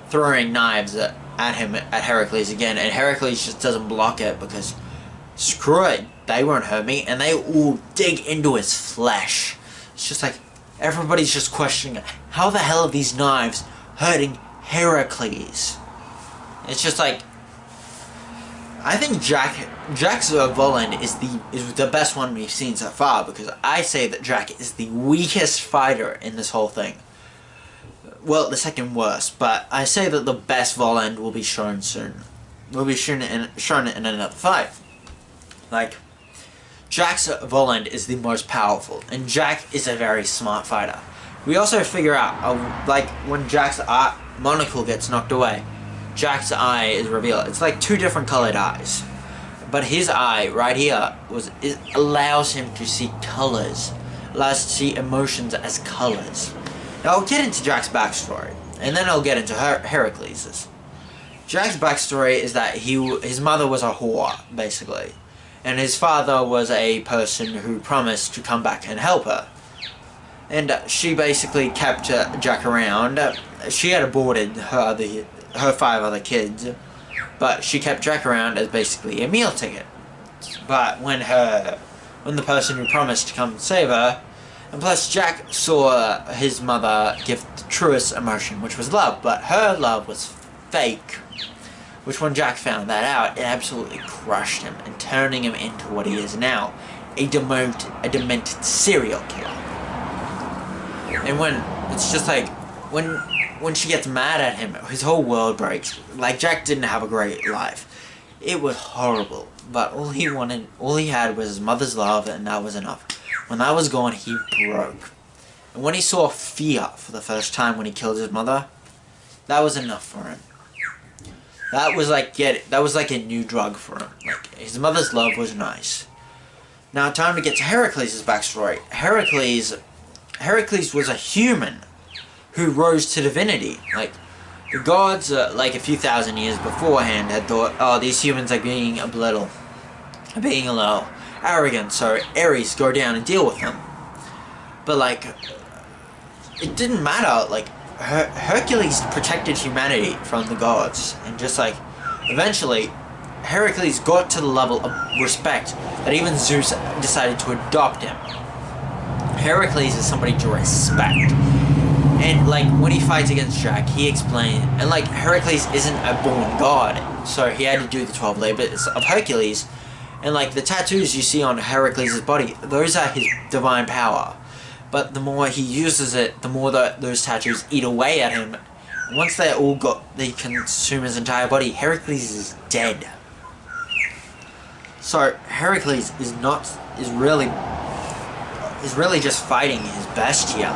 throwing knives at Heracles again, and Heracles just doesn't block it because, screw it, they won't hurt me, and they all dig into his flesh. It's just like, everybody's just questioning, how the hell are these knives hurting Heracles? It's just like, I think Jack's Voland is the best one we've seen so far, because I say that Jack is the weakest fighter in this whole thing. Well, the second worst, but I say that the best Voland will be shown soon. Will be shown in another fight. Like, Jack's Voland is the most powerful, and Jack is a very smart fighter. We also figure out, like, when Jack's monocle gets knocked away, Jack's eye is revealed. It's like two different colored eyes. But his eye, right here, allows him to see colors. Allows to see emotions as colors. Now, I'll get into Jack's backstory, and then I'll get into Heracles'. Jack's backstory is that his mother was a whore, basically. And his father was a person who promised to come back and help her. And she basically kept Jack around. She had aborted her 5 other kids, but she kept Jack around as basically a meal ticket. But when the person who promised to come save her, and plus Jack saw his mother give the truest emotion, which was love, but her love was fake. Which, when Jack found that out, it absolutely crushed him, and turning him into what he is now, a demented serial killer. And it's just like, when she gets mad at him, his whole world breaks. Like, Jack didn't have a great life. It was horrible, but all he had was his mother's love, and that was enough. When that was gone, he broke. And when he saw fear for the first time when he killed his mother, that was enough for him. That was like a new drug for him. Like, his mother's love was nice. Now, time to get to Heracles' backstory. Heracles was a human who rose to divinity. Like, the gods, like a few thousand years beforehand, had thought, oh, these humans are being a little arrogant, so Ares, go down and deal with them. But, like, it didn't matter. Like, Hercules protected humanity from the gods, and just like eventually Heracles got to the level of respect that even Zeus decided to adopt him. Heracles is somebody to respect. And like when he fights against Jack, he explained, and like Heracles isn't a born god, so he had to do the 12 labors of Hercules. And like the tattoos you see on Heracles' body, those are his divine power. But the more he uses it, the more those tattoos eat away at him. Once they consume his entire body, Heracles is dead. So Heracles is really just fighting his best here.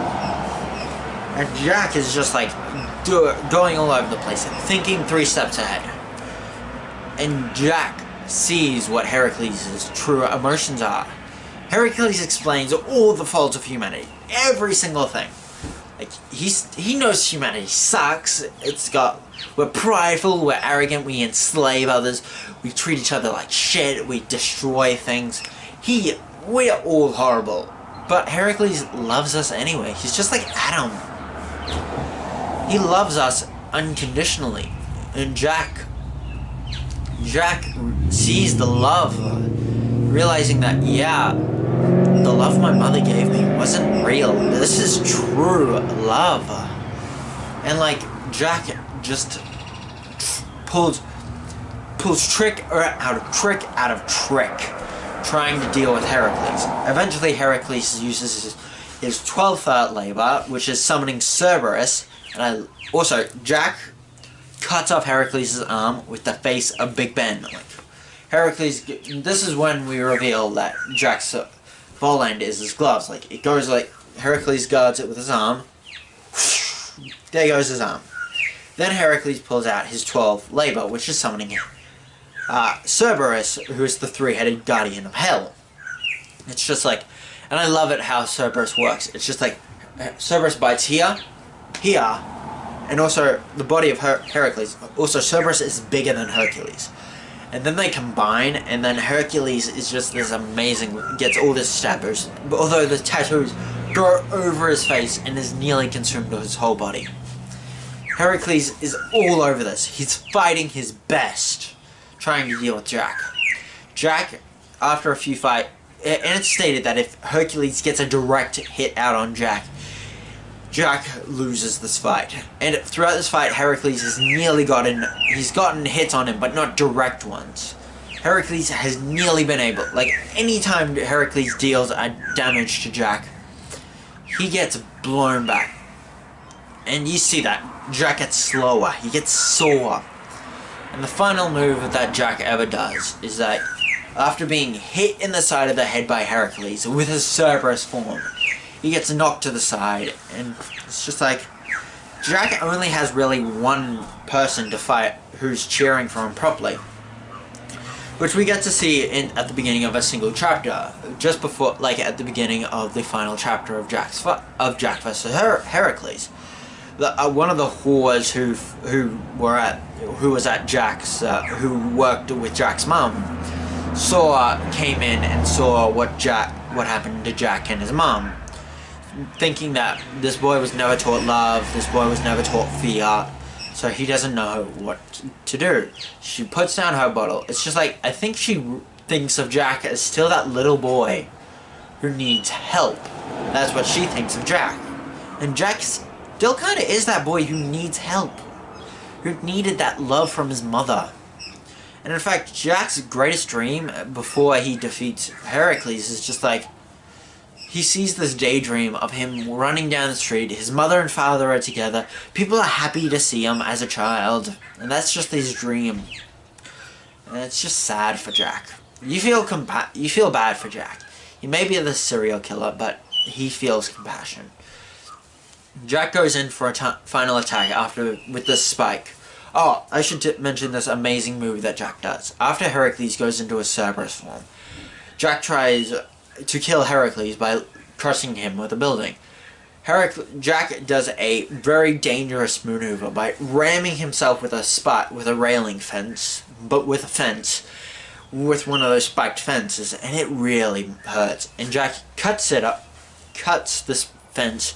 And Jack is just like going all over the place, thinking 3 steps ahead. And Jack sees what Heracles' true emotions are. Heracles explains all the faults of humanity, every single thing. Like he knows humanity sucks. We're prideful, we're arrogant, we enslave others, we treat each other like shit, we destroy things. We're all horrible. But Heracles loves us anyway. He's just like Adam. He loves us unconditionally. And Jack sees the love, realizing that, yeah, the love my mother gave me wasn't real. This is true love. And like Jack just pulls trick out of trick, trying to deal with Heracles. Eventually Heracles uses his 12th labor, which is summoning Cerberus, and Jack cuts off Heracles' arm with the face of Big Ben. Like Heracles, this is when we reveal that Jack's Voland is his gloves. Like it goes like Heracles guards it with his arm. There goes his arm. Then Heracles pulls out his 12th labor, which is summoning Cerberus, who is the 3-headed guardian of hell. It's just like, and I love it how Cerberus works. It's just like Cerberus bites here, and also the body of Heracles. Also, Cerberus is bigger than Hercules. And then they combine, and then Hercules is just this amazing, gets all this stabbers, although the tattoos go over his face and is nearly consumed his whole body. Heracles is all over this. He's fighting his best, trying to deal with Jack. Jack, after a few fights, and it's stated that if Hercules gets a direct hit out on Jack loses this fight. And throughout this fight, Heracles has he's gotten hits on him, but not direct ones. Heracles has nearly been able, like, anytime Heracles deals a damage to Jack, he gets blown back. And you see that. Jack gets slower, he gets sore. And the final move that Jack ever does is that, after being hit in the side of the head by Heracles with his Cerberus form, he gets knocked to the side, and it's just like, Jack only has really one person to fight who's cheering for him properly. Which we get to see at the beginning of a single chapter, just before, like at the beginning of the final chapter of Jack vs. Heracles. One of the whores who was at Jack's, who worked with Jack's mum, came in and saw what happened to Jack and his mum, thinking that this boy was never taught love, this boy was never taught fear, so he doesn't know what to do. She puts down her bottle. It's just like, I think she thinks of Jack as still that little boy who needs help. That's what she thinks of Jack. And Jack still kind of is that boy who needs help, who needed that love from his mother. And in fact, Jack's greatest dream before he defeats Heracles is just like, he sees this daydream of him running down the street, his mother and father are together, people are happy to see him as a child, and that's just his dream. And it's just sad for Jack. You feel bad for Jack. He may be the serial killer, but he feels compassion. Jack goes in for a final attack with this spike. Oh, I should mention this amazing move that Jack does. After Heracles goes into his Cerberus form, Jack tries to kill Heracles by crushing him with a building. Jack does a very dangerous maneuver by ramming himself with a railing fence, but with a fence, with one of those spiked fences, and it really hurts. And Jack cuts this fence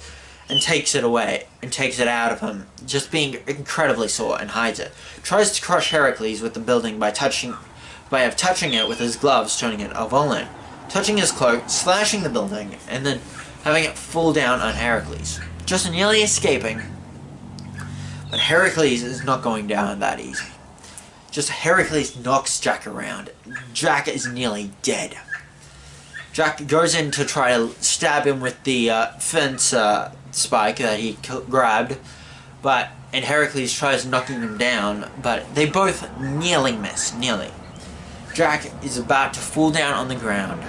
and takes it away. and takes it out of him, just being incredibly sore, and hides it. Tries to crush Heracles with the building by touching it with his gloves, turning it a volant. Touching his cloak, slashing the building, and then having it fall down on Heracles. Just nearly escaping. But Heracles is not going down that easy. Just Heracles knocks Jack around. Jack is nearly dead. Jack goes in to try to stab him with the fence spike that he grabbed, and Heracles tries knocking him down, but they both nearly miss, nearly. Jack is about to fall down on the ground.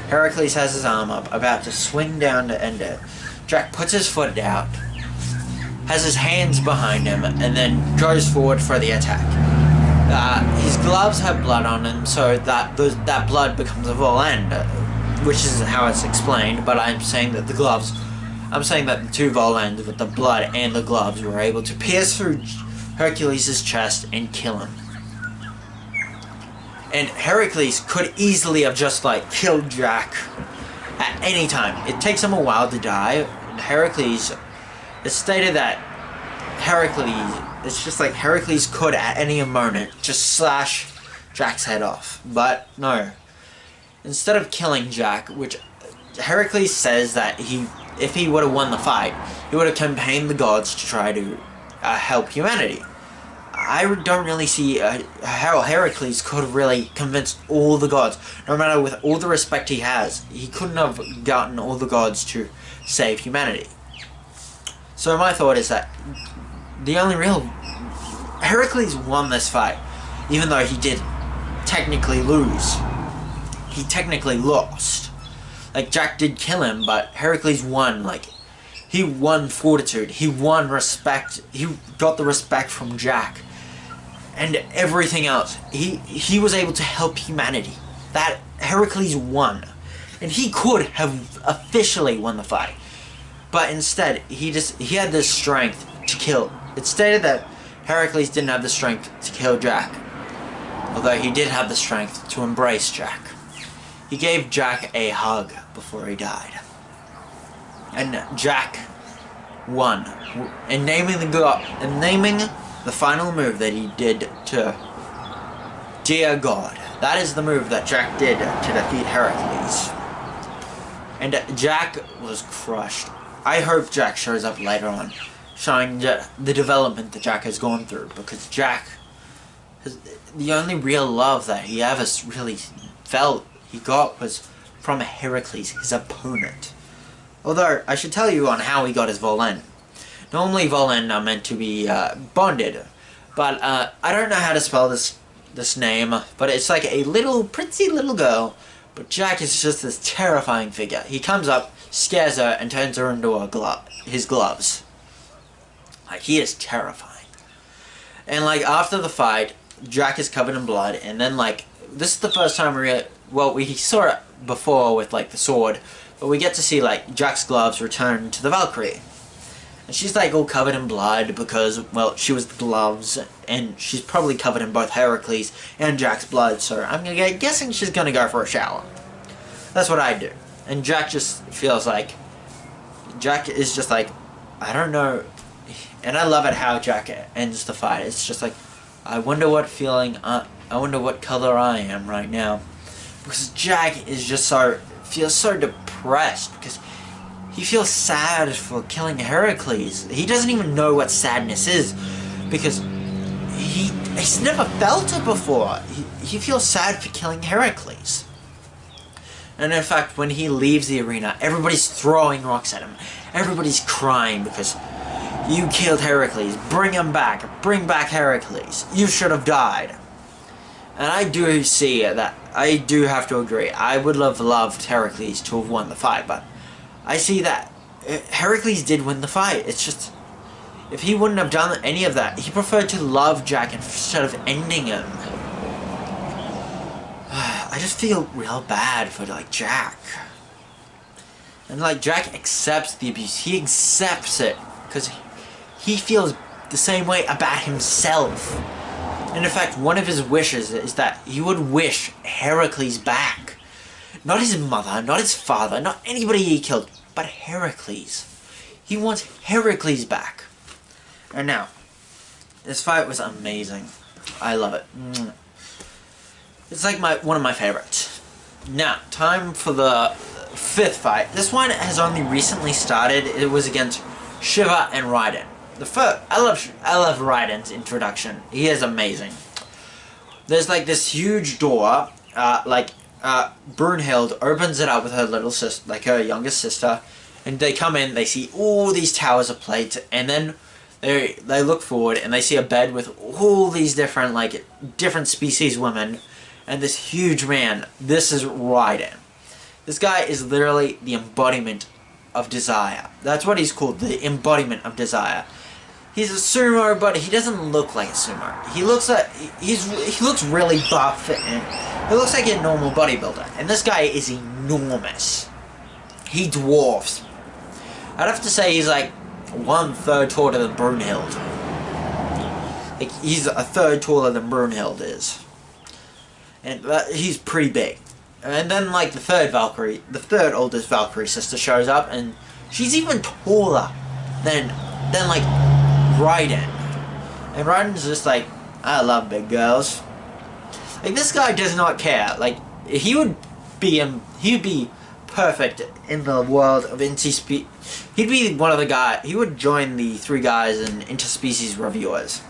Heracles has his arm up, about to swing down to end it. Jack puts his foot out, has his hands behind him, and then goes forward for the attack. His gloves have blood on them, so that blood becomes a volant, which is how it's explained, but I'm saying that the two volants with the blood and the gloves were able to pierce through Hercules' chest and kill him. And Heracles could easily have just killed Jack at any time. It takes him a while to die. And Heracles, it's stated that Heracles could at any moment just slash Jack's head off. But no. Instead of killing Jack, which Heracles says that if he would have won the fight, he would have campaigned the gods to try to help humanity. I don't really see how Heracles could have really convinced all the gods. No matter with all the respect he has, he couldn't have gotten all the gods to save humanity. So my thought is that Heracles won this fight, even though he did technically lose. He technically lost. Jack did kill him, but Heracles won. He won fortitude. He won respect. He got the respect from Jack. And everything else. He was able to help humanity. That Heracles won. And he could have officially won the fight. But instead, he had the strength to kill. It's stated that Heracles didn't have the strength to kill Jack. Although he did have the strength to embrace Jack. He gave Jack a hug before he died. And Jack won. And naming the final move that he did to Dear God. That is the move that Jack did to defeat Heracles. And Jack was crushed. I hope Jack shows up later on, showing the development that Jack has gone through, because Jack, the only real love that he ever really he got was from Heracles, his opponent. Although, I should tell you on how he got his volant. Normally volant are meant to be bonded, but I don't know how to spell this name, but it's like a pretty little girl, but Jack is just this terrifying figure. He comes up, scares her, and turns her into his gloves. He is terrifying. And after the fight, Jack is covered in blood, and then this is the first time we saw it before with the sword, but we get to see Jack's gloves return to the Valkyrie. And she's all covered in blood because, well, she was the gloves, and she's probably covered in both Heracles and Jack's blood, so I'm guessing she's gonna go for a shower. That's what I do. And Jack just feels Jack is just I don't know, and I love it how Jack ends the fight. It's just I wonder what color I am right now. Because Jack is just feels so depressed, because he feels sad for killing Heracles. He doesn't even know what sadness is, because he's never felt it before. He feels sad for killing Heracles. And in fact, when he leaves the arena, everybody's throwing rocks at him. Everybody's crying because you killed Heracles. Bring him back. Bring back Heracles. You should have died. And I do see that. I do have to agree. I would have loved Heracles to have won the fight, but I see that Heracles did win the fight. It's just, if he wouldn't have done any of that, he preferred to love Jack instead of ending him. I just feel real bad for Jack. And Jack accepts the abuse. He accepts it because he feels the same way about himself. And in fact, one of his wishes is that he would wish Heracles back. Not his mother, not his father, not anybody he killed, but Heracles. He wants Heracles back. And now, this fight was amazing. I love it. It's like one of my favorites. Now, time for the 5th fight. This one has only recently started. It was against Shiva and Raiden. I love Raiden's introduction. He is amazing. There's like this huge door, Brunhild opens it up with her little sister, like her youngest sister, and they come in, they see all these towers of plates, and then they look forward and they see a bed with all these different species women, and this huge man. This is Raiden. This guy is literally the embodiment of desire. That's what he's called, the embodiment of desire. He's a sumo, but he doesn't look like a sumo. He looks really buff, and he looks like a normal bodybuilder. And this guy is enormous. He dwarfs. I'd have to say he's like 1/3 taller than Brunhild. Like, he's a third taller than Brunhild is. And he's pretty big. And then like the third oldest Valkyrie sister shows up, and she's even taller than like Raiden. And Raiden's just like, I love big girls. Like, this guy does not care. Like, he would be perfect in the world of interspecies. He'd be one of the guys. He would join the 3 guys in interspecies reviewers.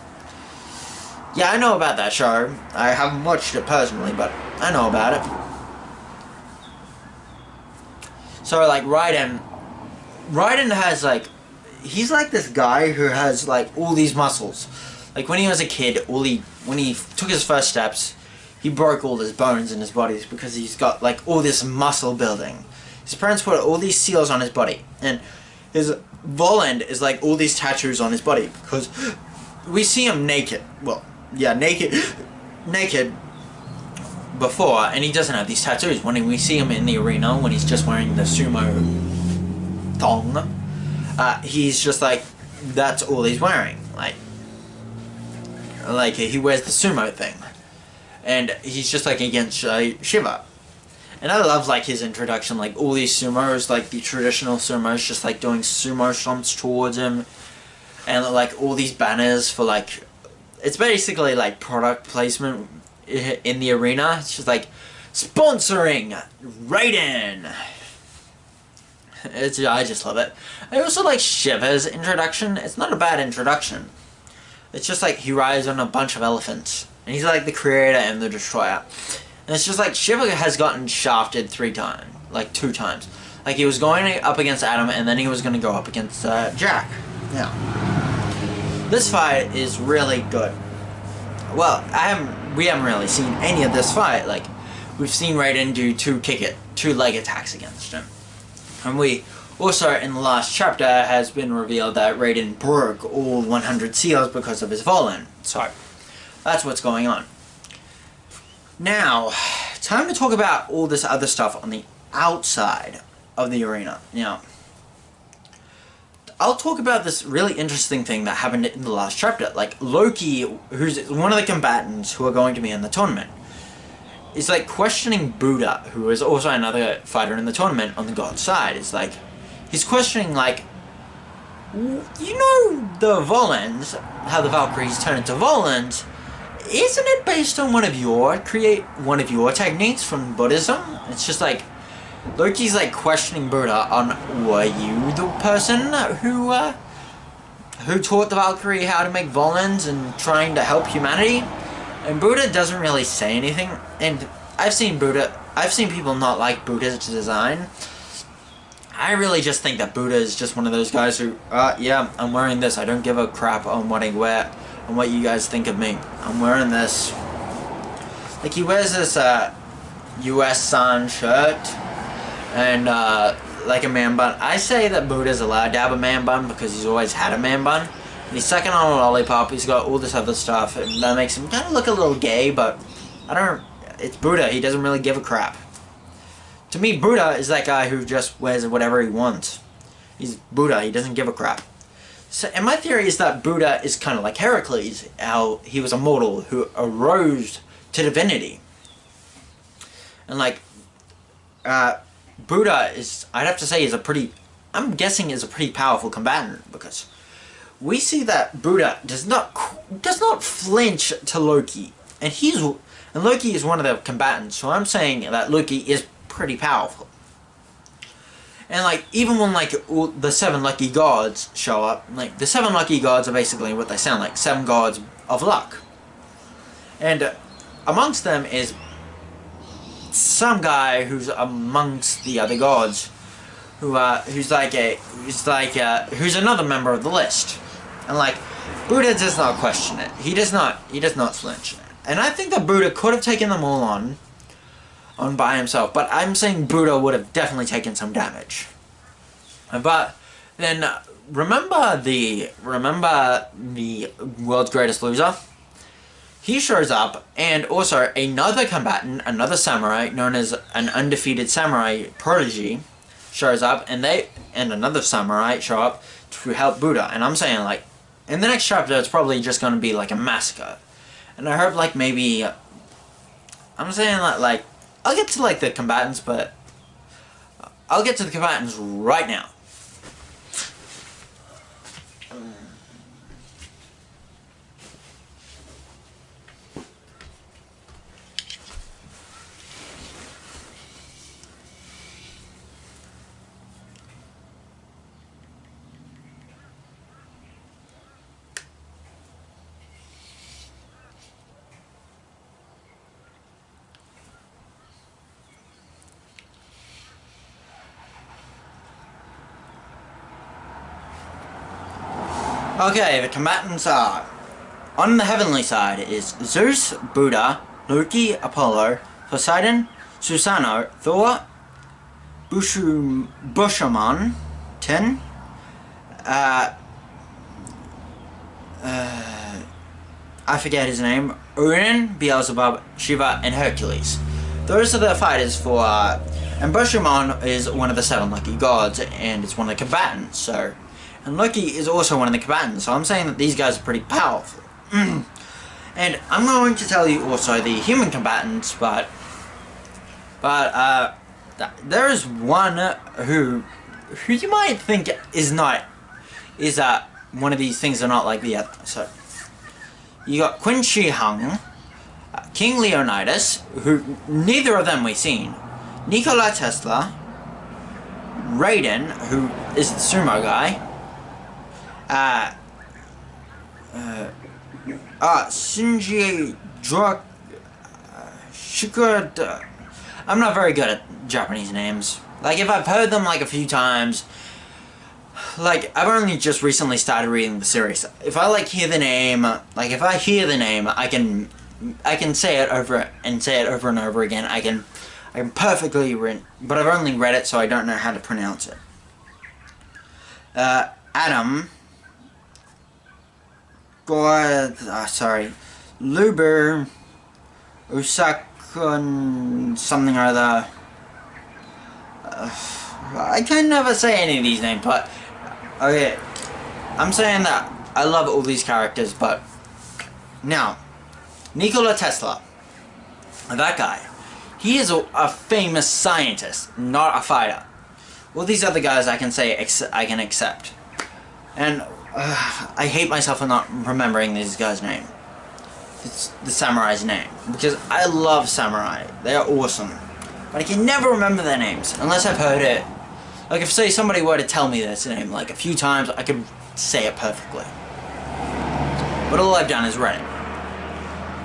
Yeah, I know about that show. I haven't watched it personally, but I know about it. So like Raiden has like, he's like this guy who has like all these muscles. Like, when he was a kid, when he took his first steps, he broke all his bones in his body because he's got like all this muscle building. His parents put all these seals on his body, and his Voland is like all these tattoos on his body because we see him naked. Well, yeah, naked before, and he doesn't have these tattoos. When we see him in the arena, when he's just wearing the sumo thong, he's just like, that's all he's wearing. Like he wears the sumo thing, and he's just like against Shiva. And I love like his introduction, like all these sumos, like the traditional sumos, just like doing sumo stomps towards him, and like all these banners for like, it's basically like product placement in the arena. It's just like, sponsoring Raiden. I just love it. I also like Shiva's introduction. It's not a bad introduction. It's just like he rides on a bunch of elephants, and he's like the creator and the destroyer. And it's just like Shiva has gotten shafted 2 times. Like, he was going up against Adam, and then he was going to go up against Jack. Yeah. This fight is really good. Well, we haven't really seen any of this fight. Like, we've seen Raiden do 2 leg attacks against him. And we also, in the last chapter, has been revealed that Raiden broke all 100 seals because of his Volan. So, that's what's going on. Now, time to talk about all this other stuff on the outside of the arena. Now, I'll talk about this really interesting thing that happened in the last chapter. Like, Loki, who's one of the combatants who are going to be in the tournament, is like questioning Buddha, who is also another fighter in the tournament on the god side. It's like, he's questioning, like, you know the Volans, how the Valkyries turn into Volans, isn't it based on one of your techniques from Buddhism? It's just like, Loki's like questioning Buddha on, were you the person who taught the Valkyrie how to make Volans and trying to help humanity? And Buddha doesn't really say anything. And I've seen people not like Buddha's design. I really just think that Buddha is just one of those guys who, yeah, I'm wearing this. I don't give a crap on what I wear, on what you guys think of me. I'm wearing this. Like, he wears this US Sun shirt and like a man bun. I say that Buddha's allowed to have a man bun because he's always had a man bun. And he's sucking on a lollipop. He's got all this other stuff, and that makes him kind of look a little gay. But it's Buddha. He doesn't really give a crap. To me, Buddha is that guy who just wears whatever he wants. He's Buddha. He doesn't give a crap. So, and my theory is that Buddha is kind of like Heracles, how he was a mortal who arose to divinity. And like, Buddha is, I'd have to say, is a pretty I'm guessing is a pretty powerful combatant, because we see that Buddha does not flinch to Loki, and Loki is one of the combatants. So I'm saying that Loki is pretty powerful. And like, even when like all the 7 lucky gods show up, like the 7 lucky gods are basically what they sound like, 7 gods of luck. And amongst them is some guy who's amongst the other gods, who's another member of the list. And like, Buddha does not question it. He does not flinch. And I think that Buddha could have taken them all on by himself, but I'm saying Buddha would have definitely taken some damage. But then remember the world's greatest loser? He shows up, and also another combatant, another samurai known as an undefeated samurai prodigy, shows up, and another samurai show up to help Buddha. And I'm saying, like, in the next chapter it's probably just going to be like a massacre. And I hope, like, maybe I'm saying that, like, I'll get to like the combatants, but I'll get to the combatants right now. Okay, the combatants are, on the heavenly side is Zeus, Buddha, Loki, Apollo, Poseidon, Susanoo, Thor, Bishamon, Ten, I forget his name, Odin, Beelzebub, Shiva, and Hercules. Those are the fighters for, and Bishamon is one of the 7 lucky gods, and it's one of the combatants, so. And Loki is also one of the combatants, so I'm saying that these guys are pretty powerful. And I'm going to tell you also the human combatants, but there is one who you might think is one of these things are not like the other. So you got Qin Shi Huang, King Leonidas, who neither of them we've seen, Nikola Tesla, Raiden, who is the sumo guy, Shinji Shikura. I'm not very good at Japanese names. Like, if I've heard them like a few times, like, I've only just recently started reading the series. If I hear the name, I can say it over and over again. I can perfectly read, but I've only read it, so I don't know how to pronounce it. Adam. Luber, Usakun, something or other. I can never say any of these names, but okay. I'm saying that I love all these characters, but now Nikola Tesla, that guy, he is a famous scientist, not a fighter. All these other guys I can accept, and I hate myself for not remembering this guy's name. It's the samurai's name. Because I love samurai. They are awesome. But I can never remember their names unless I've heard it. Like, if say somebody were to tell me this name like a few times, I could say it perfectly. But all I've done is read it.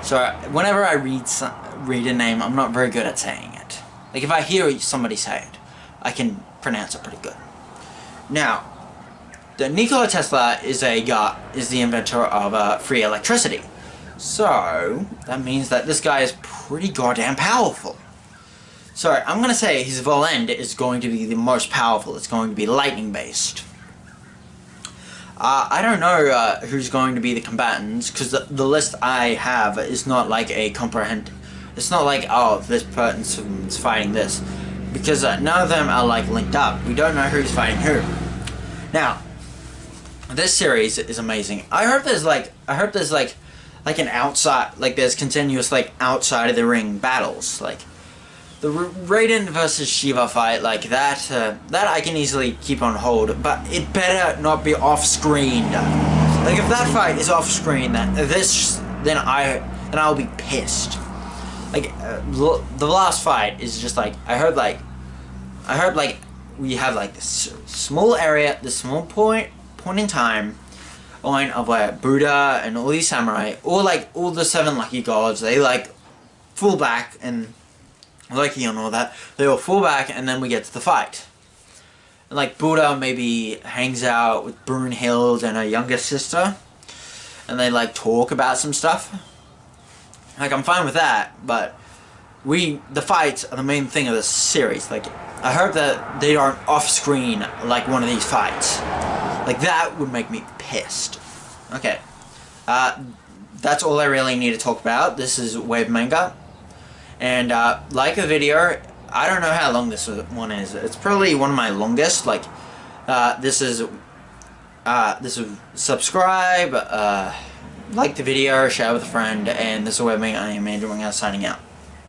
So whenever I read a name, I'm not very good at saying it. Like, if I hear somebody say it, I can pronounce it pretty good. Now, Nikola Tesla is the inventor of free electricity. So that means that this guy is pretty goddamn powerful. So I'm going to say his Volend is going to be the most powerful. It's going to be lightning based. I don't know who's going to be the combatants, because the list I have is not like it's not like, oh, this person's fighting this, because none of them are like linked up. We don't know who's fighting who. Now, this series is amazing. I hope there's like an outside, like there's continuous like outside of the ring battles. Like the Raiden versus Shiva fight, like that, that I can easily keep on hold, but it better not be off screen. Like if that fight is off screen, then I'll be pissed. Like the last fight is just like I heard like we have like this small area, this small point in time, of where Buddha and all these samurai, or like all the 7 lucky gods, they like fall back, and Loki and all that, they all fall back, and then we get to the fight. And like Buddha maybe hangs out with Brunhild and her younger sister, and they like talk about some stuff. Like I'm fine with that, but the fights are the main thing of this series. Like I heard that they aren't off screen like one of these fights. Like that would make me pissed. Okay, that's all I really need to talk about. This is Wave Manga, and like the video. I don't know how long this one is. It's probably one of my longest. Like this is subscribe, like the video, share with a friend, and this is Wave Manga. I am Andrew Manga signing out.